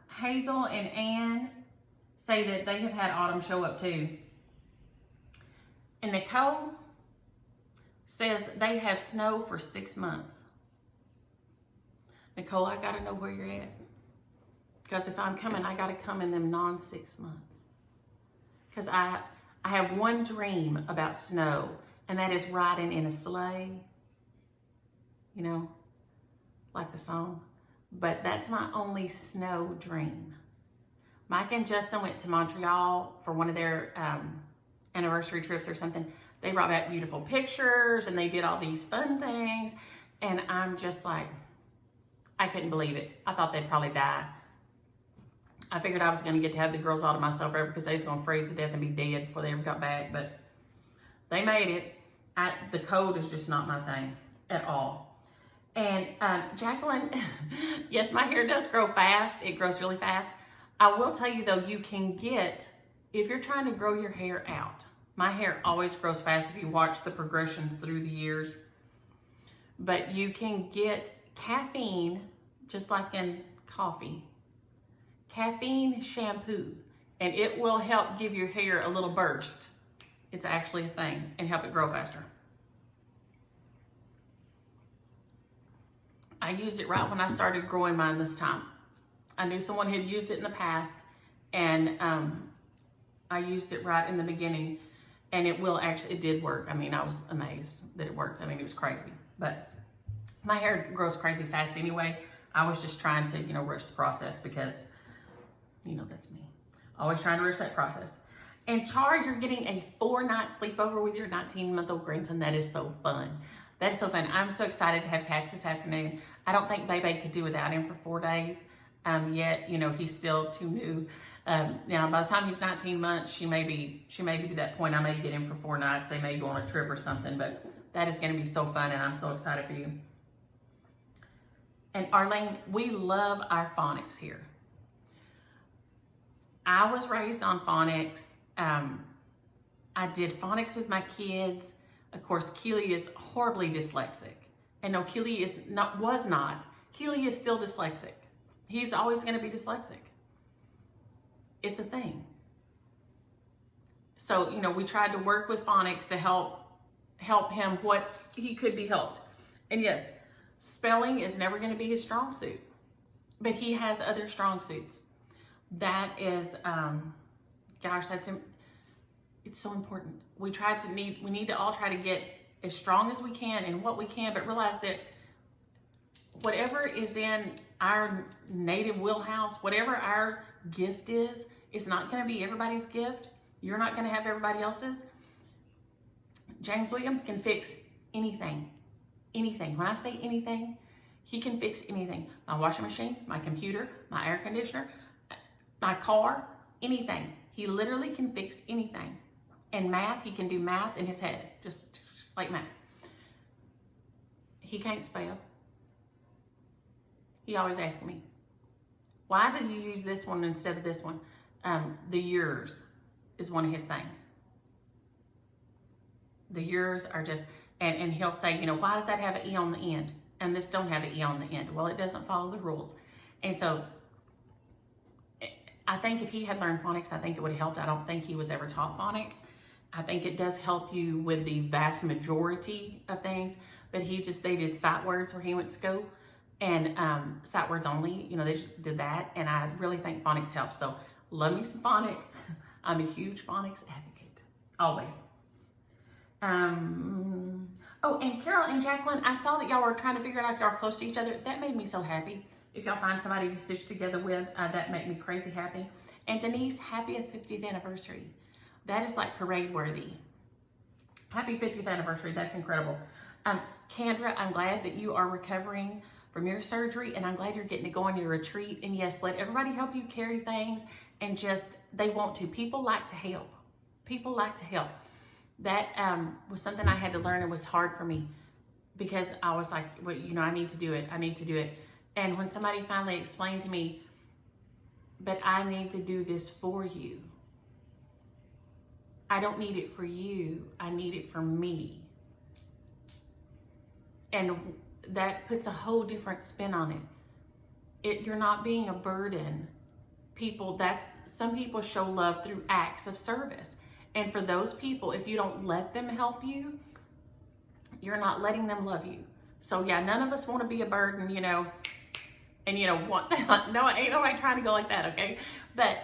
Hazel and Ann say that they have had autumn show up too. And Nicole says they have snow for 6 months. Nicole, I gotta know where you're at. Because if I'm coming, I gotta come in them non-6 months. Because I have one dream about snow, and that is riding in a sleigh. You know, like the song. But that's my only snow dream. Mike and Justin went to Montreal for one of their anniversary trips or something. They brought back beautiful pictures, and they did all these fun things. And I'm just like, I couldn't believe it. I thought they'd probably die. I figured I was going to get to have the girls all to myself forever, because they was going to freeze to death and be dead before they ever got back. But they made it. The cold is just not my thing at all. And Jacqueline, yes, my hair does grow fast. It grows really fast. I will tell you though, you can get, if you're trying to grow your hair out, my hair always grows fast if you watch the progressions through the years. But you can get caffeine, just like in coffee, caffeine shampoo, and it will help give your hair a little burst. It's actually a thing, and help it grow faster. I used it right when I started growing mine this time. I knew someone had used it in the past, and I used it right in the beginning, and it did work. I mean, I was amazed that it worked. I mean, it was crazy, but my hair grows crazy fast anyway. I was just trying to, you know, rush the process, because, you know, that's me. Always trying to rush that process. And Char, you're getting a 4-night sleepover with your 19-month-old grandson. That is so fun. That is so fun. I'm so excited to have Catch this afternoon. I don't think Bebe could do without him for 4 days yet. You know, he's still too new. Now, by the time he's 19 months, she may be to that point. I may get him for 4 nights. They may go on a trip or something, but that is going to be so fun, and I'm so excited for you. And Arlene, we love our phonics here. I was raised on phonics. I did phonics with my kids. Of course, Keely is horribly dyslexic. And no, Keely was not. Keely is still dyslexic. He's always going to be dyslexic. It's a thing. So, you know, we tried to work with phonics to help him what he could be helped. And yes, spelling is never going to be his strong suit. but he has other strong suits. That is, gosh, it's so important. We need to all try to get as strong as we can and what we can, but realize that whatever is in our native wheelhouse, whatever our gift is, it's not going to be everybody's gift. You're not going to have everybody else's. James Williams can fix anything. Anything. When I say anything, he can fix anything. My washing machine, my computer, my air conditioner, my car, anything. He literally can fix anything. And math, he can do math in his head, just like math. He can't spell. He always asks me, why did you use this one instead of this one? The yours is one of his things. The yours are just, and he'll say, you know, why does that have an E on the end? And this don't have an E on the end. Well, it doesn't follow the rules. And so I think if he had learned phonics, I think it would have helped. I don't think he was ever taught phonics. I think it does help you with the vast majority of things, but they did sight words where he went to school, and sight words only, you know, they just did that. And I really think phonics helps. So love me some phonics. I'm a huge phonics advocate, always. Oh, and Carol and Jacqueline, I saw that y'all were trying to figure out if y'all are close to each other. That made me so happy. If y'all find somebody to stitch together with, that made me crazy happy. And Denise, happy 50th anniversary. That is like parade worthy. Happy 50th anniversary. That's incredible. Kendra, I'm glad that you are recovering from your surgery, and I'm glad you're getting to go on your retreat. And yes, let everybody help you carry things, and just, they want to. People like to help. People like to help. That was something I had to learn. It was hard for me because I was like, well, you know, I need to do it. I need to do it. And when somebody finally explained to me, but I need to do this for you. I don't need it for you. I need it for me. And that puts a whole different spin on it. You're not being a burden. Some people show love through acts of service. And for those people, if you don't let them help you, you're not letting them love you. So yeah, none of us want to be a burden, you know, and you know, no, ain't nobody trying to go like that, okay? But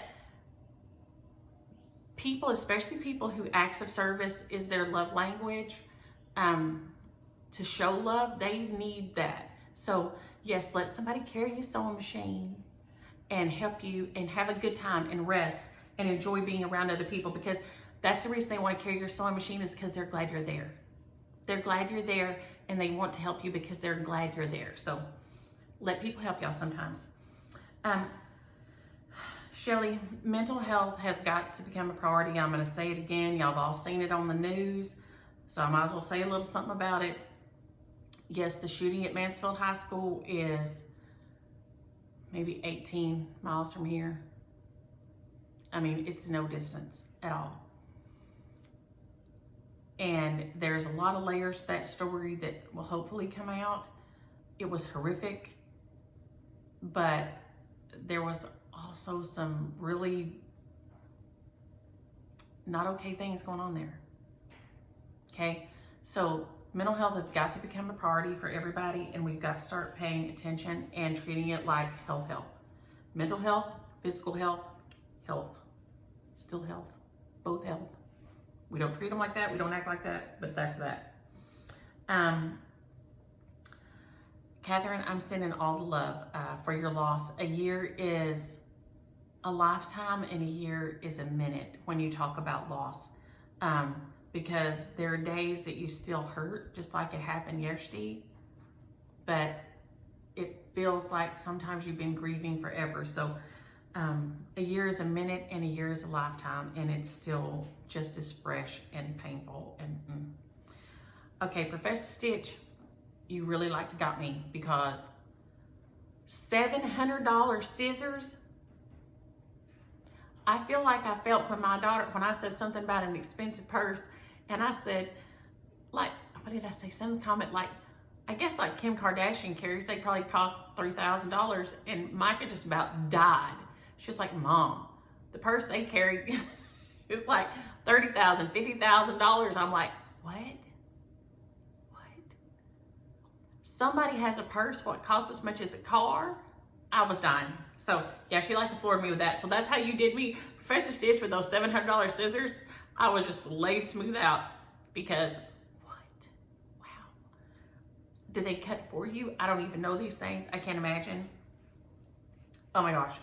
people, especially people who acts of service is their love language, to show love, they need that. So yes, let somebody carry your sewing machine and help you and have a good time and rest and enjoy being around other people, because that's the reason they want to carry your sewing machine, is because they're glad you're there. They're glad you're there, and they want to help you because they're glad you're there. So let people help y'all sometimes. Shelly, mental health has got to become a priority. I'm going to say it again. Y'all have all seen it on the news, so I might as well say a little something about it. Yes, the shooting at Mansfield High School is maybe 18 miles from here. I mean, it's no distance at all. And there's a lot of layers to that story that will hopefully come out. It was horrific, but there was also some really not okay things going on there. Okay, so mental health has got to become a priority for everybody, and we've got to start paying attention and treating it like health. Mental health, physical health, still health, both health. We don't treat them like that, we don't act like that, but that's that. Catherine, I'm sending all the love for your loss. A year is a lifetime, and a year is a minute when you talk about loss. Because there are days that you still hurt, just like it happened yesterday, but it feels like sometimes you've been grieving forever. So a year is a minute, and a year is a lifetime, and it's still just as fresh and painful. And okay, Professor Stitch, you really got me, because $700 scissors. I feel like I felt when my daughter, when I said something about an expensive purse, and I said, like, what did I say? Some comment like, I guess like Kim Kardashian carries, they probably cost $3,000, and Micah just about died. She's like, Mom, the purse they carry is like $30,000, $50,000. I'm like, what? Somebody has a purse what costs as much as a car? I was dying. So yeah, she liked to floor me with that. So that's how you did me, Professor Stitch, with those $700 scissors. I was just laid smooth out because what? Wow. Did they cut for you? I don't even know these things. I can't imagine. Oh my gosh.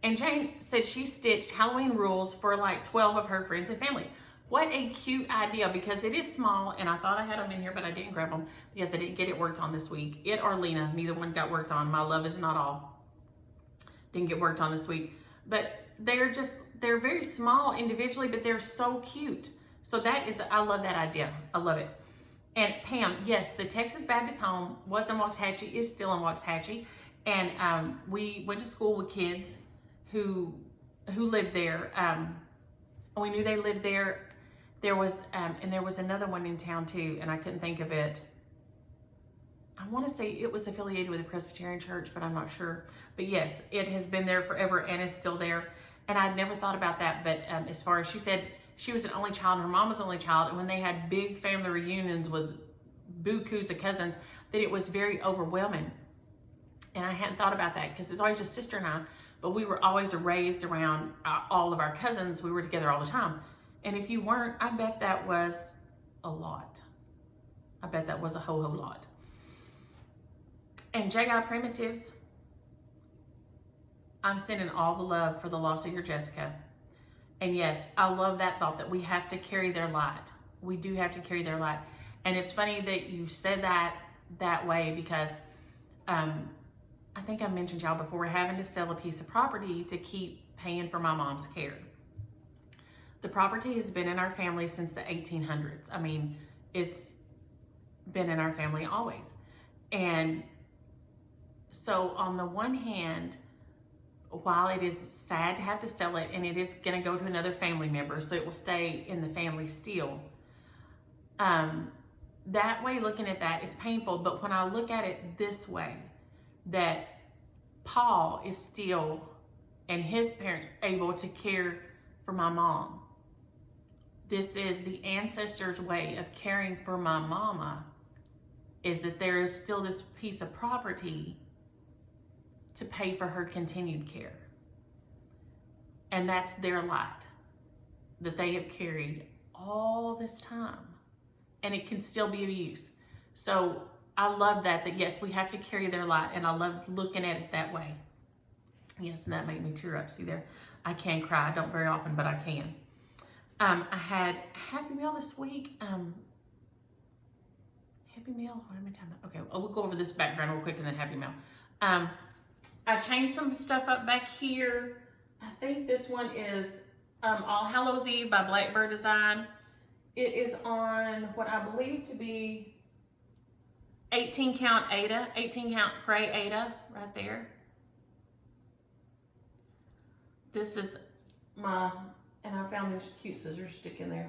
And Jane said she stitched Halloween rules for like 12 of her friends and family. What a cute idea, because it is small, and I thought I had them in here, but I didn't grab them because I didn't get it worked on this week. It or Lena, neither one got worked on. My love is not all. Didn't get worked on this week. But they're very small individually, but they're so cute. So that is, I love that idea. I love it. And Pam, yes, the Texas Baptist Home was in Waxahachie, is still in Waxahachie. And we went to school with kids who lived there. We knew they lived there. There was another one in town too, and I couldn't think of it. I want to say it was affiliated with the Presbyterian Church, but I'm not sure. But yes, it has been there forever and is still there. And I'd never thought about that, but as far as she said, she was an only child, and her mom was an only child, and when they had big family reunions with bukus of cousins, that it was very overwhelming. And I hadn't thought about that because it's always just sister and I, but we were always raised around all of our cousins. We were together all the time. And if you weren't, I bet that was a lot. I bet that was a whole lot. And JABCO Primitives, I'm sending all the love for the loss of your Jessica. And yes, I love that thought that we have to carry their light. We do have to carry their light. And it's funny that you said that way because I think I mentioned y'all before, we're having to sell a piece of property to keep paying for my mom's care. The property has been in our family since the 1800s. I mean, it's been in our family always. And so on the one hand, while it is sad to have to sell it, and it is going to go to another family member, so it will stay in the family still, that way, looking at that is painful. But when I look at it this way, that Paul is still, and his parents, able to care for my mom. This is the ancestors' way of caring for my mama, is that there is still this piece of property to pay for her continued care. And that's their light that they have carried all this time. And it can still be of use. So I love that yes, we have to carry their light, and I love looking at it that way. Yes, and that made me tear up. See there? I can cry. I don't very often, but I can. I had Happy Meal this week. Happy Meal? What am I talking about? Okay, we'll go over this background real quick and then Happy Meal. I changed some stuff up back here. I think this one is All Hallows Eve by Blackbird Design. It is on what I believe to be 18 count Ada, 18 count gray Ada right there. This is and I found this cute scissors stick in there.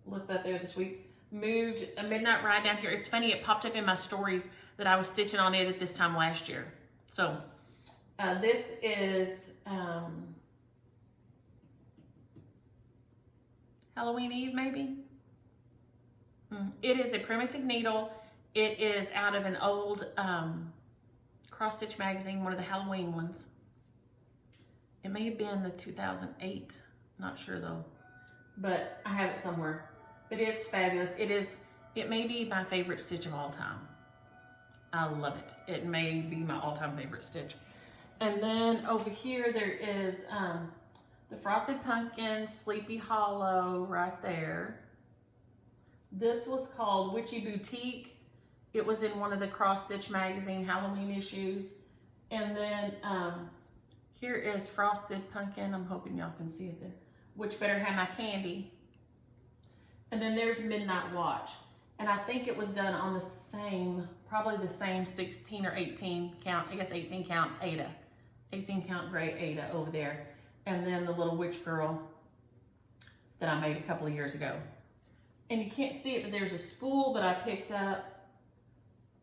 Left that there this week. Moved a midnight ride down here. It's funny, it popped up in my stories that I was stitching on it at this time last year. So this is Halloween Eve, maybe? It is a primitive needle. It is out of an old cross stitch magazine, one of the Halloween ones. It may have been the 2008, not sure though, but I have it somewhere. But it's fabulous. It may be my favorite stitch of all time. I love it. It may be my all-time favorite stitch. And then over here there is the Frosted Pumpkins Sleepy Hollow right there. This was called Witchy Boutique. It was in one of the Cross Stitch Magazine Halloween issues. And then here is Frosted Pumpkin. I'm hoping y'all can see it there. Which better have my candy. And then there's Midnight Watch. And I think it was done on the same, probably the same 16 or 18 count, I guess 18 count Ada. 18 count gray Ada over there. And then the little witch girl that I made a couple of years ago. And you can't see it, but there's a spool that I picked up.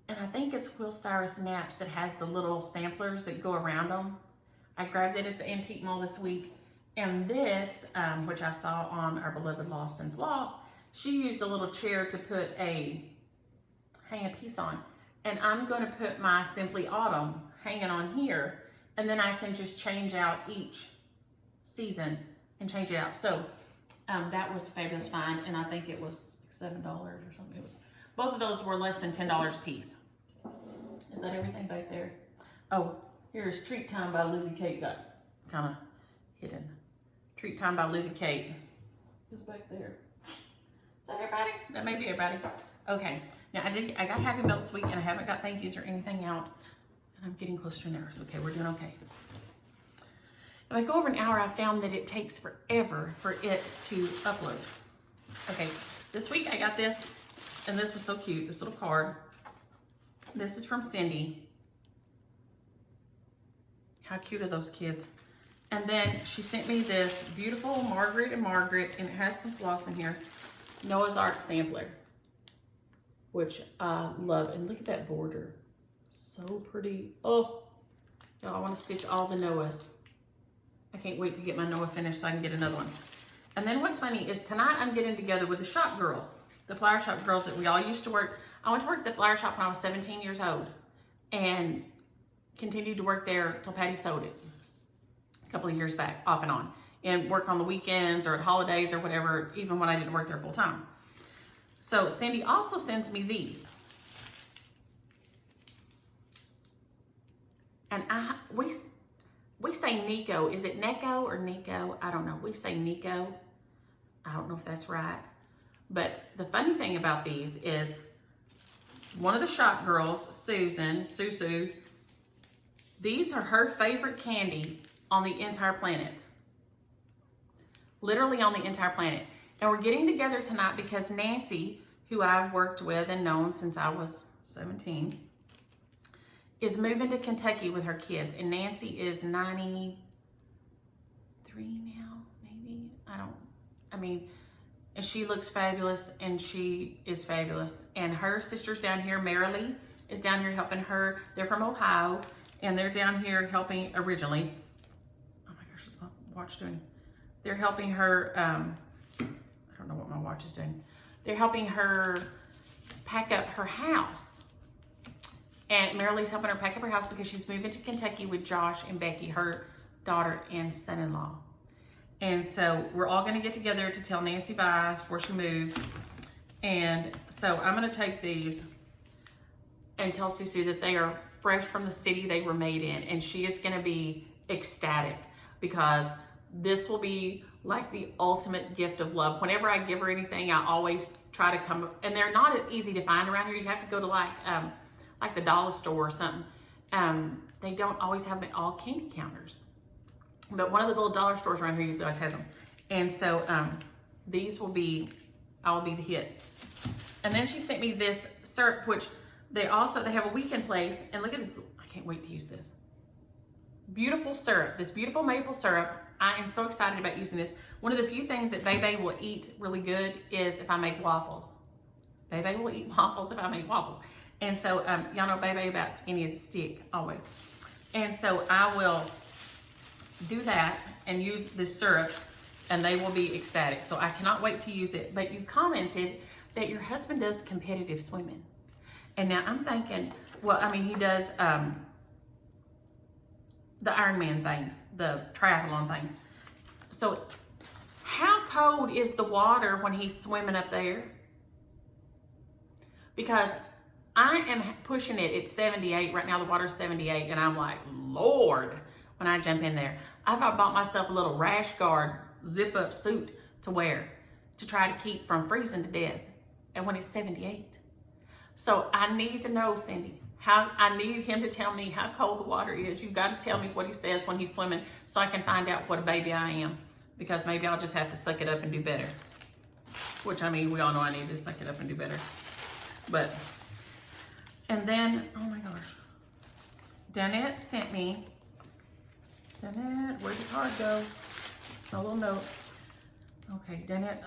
And I think it's Will Styrus Naps that has the little samplers that go around them. I grabbed it at the Antique Mall this week. And this, which I saw on our beloved Lost and Floss, she used a little chair to hang a piece on. And I'm going to put my Simply Autumn hanging on here. and then I can just change out each season and change it out. So that was a fabulous find, and I think it was $7 or something. It was, both of those were less than $10 a piece. Is that everything back there? Oh, here's Treat Time by Lizzie Kate. Got kind of hidden. Treat Time by Lizzie Kate is back there. Is that everybody? That may be everybody. Okay. Now I got Happy Meal this week, and I haven't got thank yous or anything out, and I'm getting close to an hour. So okay, we're doing okay. If I go over an hour, I found that it takes forever for it to upload. Okay, this week I got this, and this was so cute. This little card. This is from Cindy. How cute are those kids? And then she sent me this beautiful Margaret and Margaret, and it has some floss in here. Noah's Ark sampler, which I love. And look at that border. So pretty. Oh, y'all, I want to stitch all the Noahs. I can't wait to get my Noah finished so I can get another one. And then what's funny is tonight I'm getting together with the shop girls, the flower shop girls that we all used to work. I went to work at the flower shop when I was 17 years old and continued to work there till Patty sold it a couple of years back, off and on, and work on the weekends or at holidays or whatever, even when I didn't work there full time. So Cindy also sends me these. And we say Nico. Is it Neko or Nico? I don't know. We say Nico. I don't know if that's right. But the funny thing about these is one of the shop girls, Susu, these are her favorite candy on the entire planet. Literally on the entire planet. And we're getting together tonight because Nancy, who I've worked with and known since I was 17, is moving to Kentucky with her kids. And Nancy is 93 now, maybe? And she looks fabulous, and she is fabulous. And her sister's down here, Marilee, is down here helping her. They're from Ohio, and they're down here helping originally. Oh my gosh, what's my watch doing? They're helping her, I don't know what my watch is doing. They're helping her pack up her house. And Marilee's helping her pack up her house because she's moving to Kentucky with Josh and Becky, her daughter and son-in-law. And so we're all going to get together to tell Nancy bye before she moves. And so I'm going to take these and tell Susu that they are fresh from the city they were made in. And she is going to be ecstatic because this will be like the ultimate gift of love. Whenever I give her anything, I always try to come, and they're not easy to find around here. You have to go to like the dollar store or something. They don't always have all candy counters. But one of the little dollar stores around here usually always has them. And so these will be, I will be the hit. And then she sent me this syrup, which they have a weekend place. And look at this, I can't wait to use this. Beautiful syrup, this beautiful maple syrup. I am so excited about using this. One of the few things that Bebe will eat really good is if I make waffles. Bebe will eat waffles if I make waffles. And so y'all know Bebe about skinny as a stick, always. And so I will do that and use this syrup, and they will be ecstatic. So I cannot wait to use it. But you commented that your husband does competitive swimming. And now I'm thinking, well, I mean, he does the Ironman things, the triathlon things. So how cold is the water when he's swimming up there? Because I am pushing it at 78. Right now the water's 78, and I'm like, Lord, when I jump in there. I've bought myself a little rash guard zip up suit to wear to try to keep from freezing to death. And when it's 78. So I need to know, Cindy, I need him to tell me how cold the water is. You've got to tell me what he says when he's swimming so I can find out what a baby I am. Because maybe I'll just have to suck it up and do better. Which, I mean, we all know I need to suck it up and do better. But, and then, oh my gosh. Danette sent me, Danette, where'd the card go? A little note. Okay, Danette,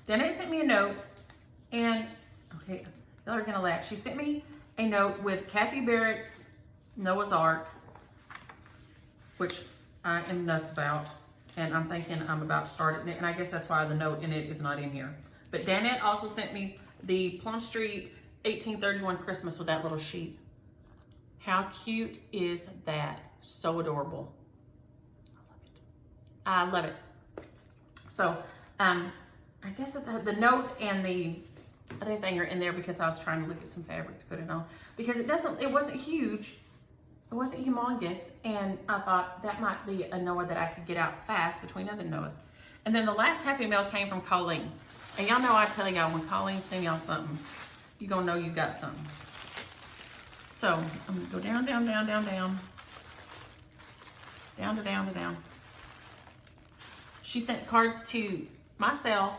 Danette sent me a note, and, okay, y'all are gonna laugh. She sent me a note with Kathy Barrick's Noah's Ark, which I am nuts about, and I'm thinking I'm about to start it, and I guess that's why the note in it is not in here. But Danette also sent me the Plum Street 1831 Christmas with that little sheep. How cute is that? So adorable. I love it. So, I guess it's the note and the other thing are in there because I was trying to look at some fabric to put it on. Because it wasn't huge. It wasn't humongous. And I thought that might be a Noah that I could get out fast between other Noahs. And then the last Happy Mail came from Colleen. And y'all know I tell y'all when Colleen sends y'all something, you're going to know you got something. So, I'm going to go down, down, down, down, down. Down to down to down. She sent cards to myself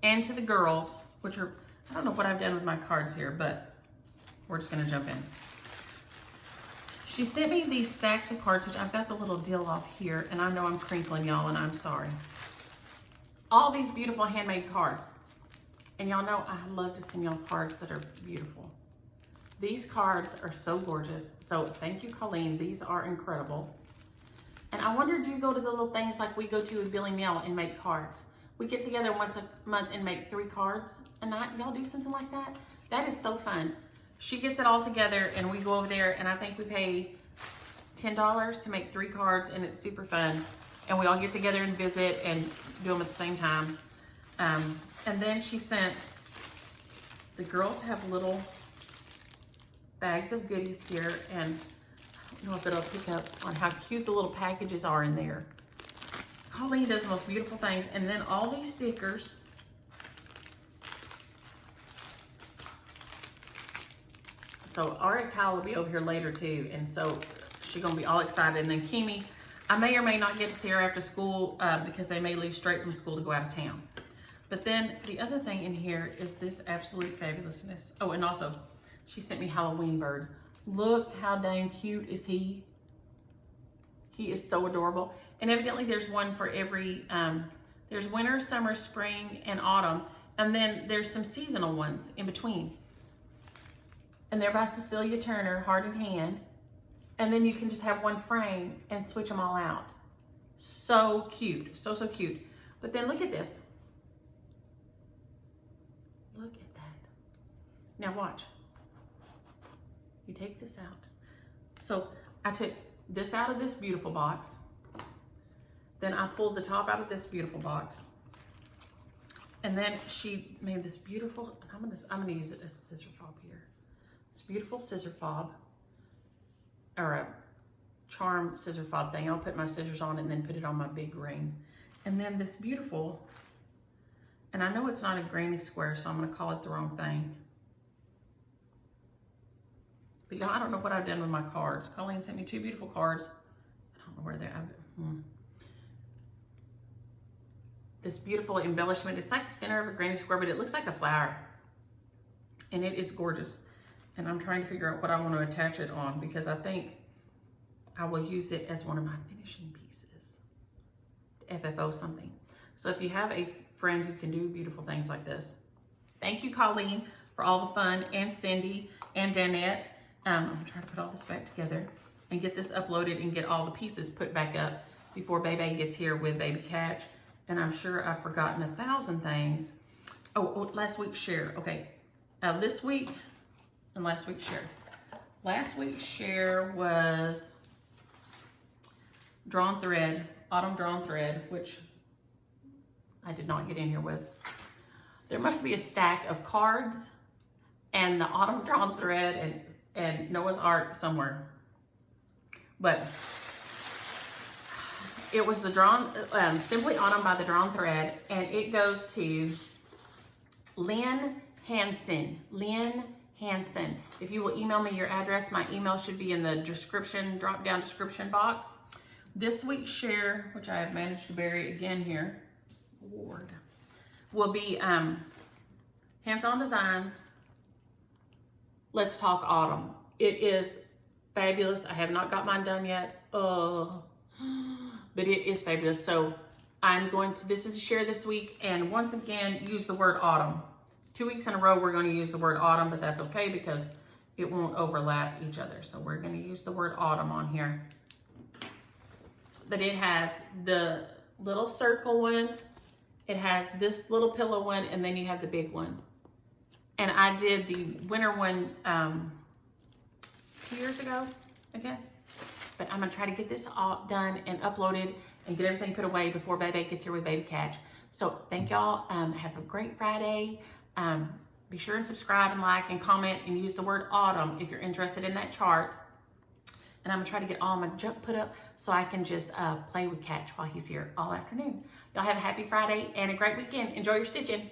and to the girls, which are, I don't know what I've done with my cards here, but we're just going to jump in. She sent me these stacks of cards, which I've got the little deal off here, and I know I'm crinkling y'all, and I'm sorry. All these beautiful handmade cards. And y'all know I love to send y'all cards that are beautiful. These cards are so gorgeous. So thank you, Colleen. These are incredible. And I wonder, do you go to the little things like we go to with Billy Mail and make cards? We get together once a month and make 3 cards a night. Y'all do something like that? That is so fun. She gets it all together and we go over there and I think we pay $10 to make 3 cards and it's super fun. And we all get together and visit and do them at the same time. And then she sent, the girls have little bags of goodies here and I don't know if it'll pick up on how cute the little packages are in there. Colleen does the most beautiful things. And then all these stickers. So Ari Kyle will be over here later too. And so she's going to be all excited. And then Kimi, I may or may not get to see her after school because they may leave straight from school to go out of town. But then the other thing in here is this absolute fabulousness. Oh, and also she sent me Halloween Bird. Look how dang cute is he. He is so adorable. And evidently there's one for every, there's winter, summer, spring, and autumn. And then there's some seasonal ones in between. And they're by Cecilia Turner, Heart in Hand. And then you can just have one frame and switch them all out. So cute, so, so cute. But then look at this. Look at that. Now watch. You take this out. So I took this out of this beautiful box. Then I pulled the top out of this beautiful box. And then she made this beautiful, I'm gonna use it as a scissor fob here. This beautiful scissor fob, or a charm scissor fob thing. I'll put my scissors on and then put it on my big ring. And then this beautiful, and I know it's not a granny square, so I'm gonna call it the wrong thing. But y'all, I don't know what I've done with my cards. Colleen sent me 2 beautiful cards. I don't know where they're at. This beautiful embellishment. It's like the center of a granny square, but it looks like a flower. And it is gorgeous. And I'm trying to figure out what I want to attach it on because I think I will use it as one of my finishing pieces. FFO something. So if you have a friend who can do beautiful things like this, thank you, Colleen, for all the fun, and Cindy and Danette. I'm gonna try to put all this back together and get this uploaded and get all the pieces put back up before Baby gets here with Baby Catch. And I'm sure I've forgotten 1,000 things. Oh, last week's share. Okay, this week and last week's share. Last week's share was Drawn Thread, Autumn Drawn Thread, which I did not get in here with. There must be a stack of cards and the Autumn Drawn Thread and Noah's Ark somewhere. But it was the Drawn, Simply Autumn by the Drawn Thread, and it goes to Lynn Hansen. Lynn Hansen. If you will email me your address, my email should be in the description, drop-down description box. This week's share, which I have managed to bury again here, Lord, will be Hands-On Designs, Let's Talk Autumn. It is fabulous. I have not got mine done yet. But it is fabulous. So I'm going to, this is a share this week, and once again, use the word autumn. 2 weeks in a row, we're going to use the word autumn, but that's okay because it won't overlap each other. So we're going to use the word autumn on here. But it has the little circle one, it has this little pillow one, and then you have the big one. And I did the winter one 2 years ago, I guess. but I'm gonna try to get this all done and uploaded and get everything put away before Baby gets here with Baby Catch. So thank y'all. Have a great Friday. Be sure and subscribe and like and comment and use the word autumn if you're interested in that chart. And I'm gonna try to get all my junk put up so I can just play with Catch while he's here all afternoon. Y'all have a happy Friday and a great weekend. Enjoy your stitching.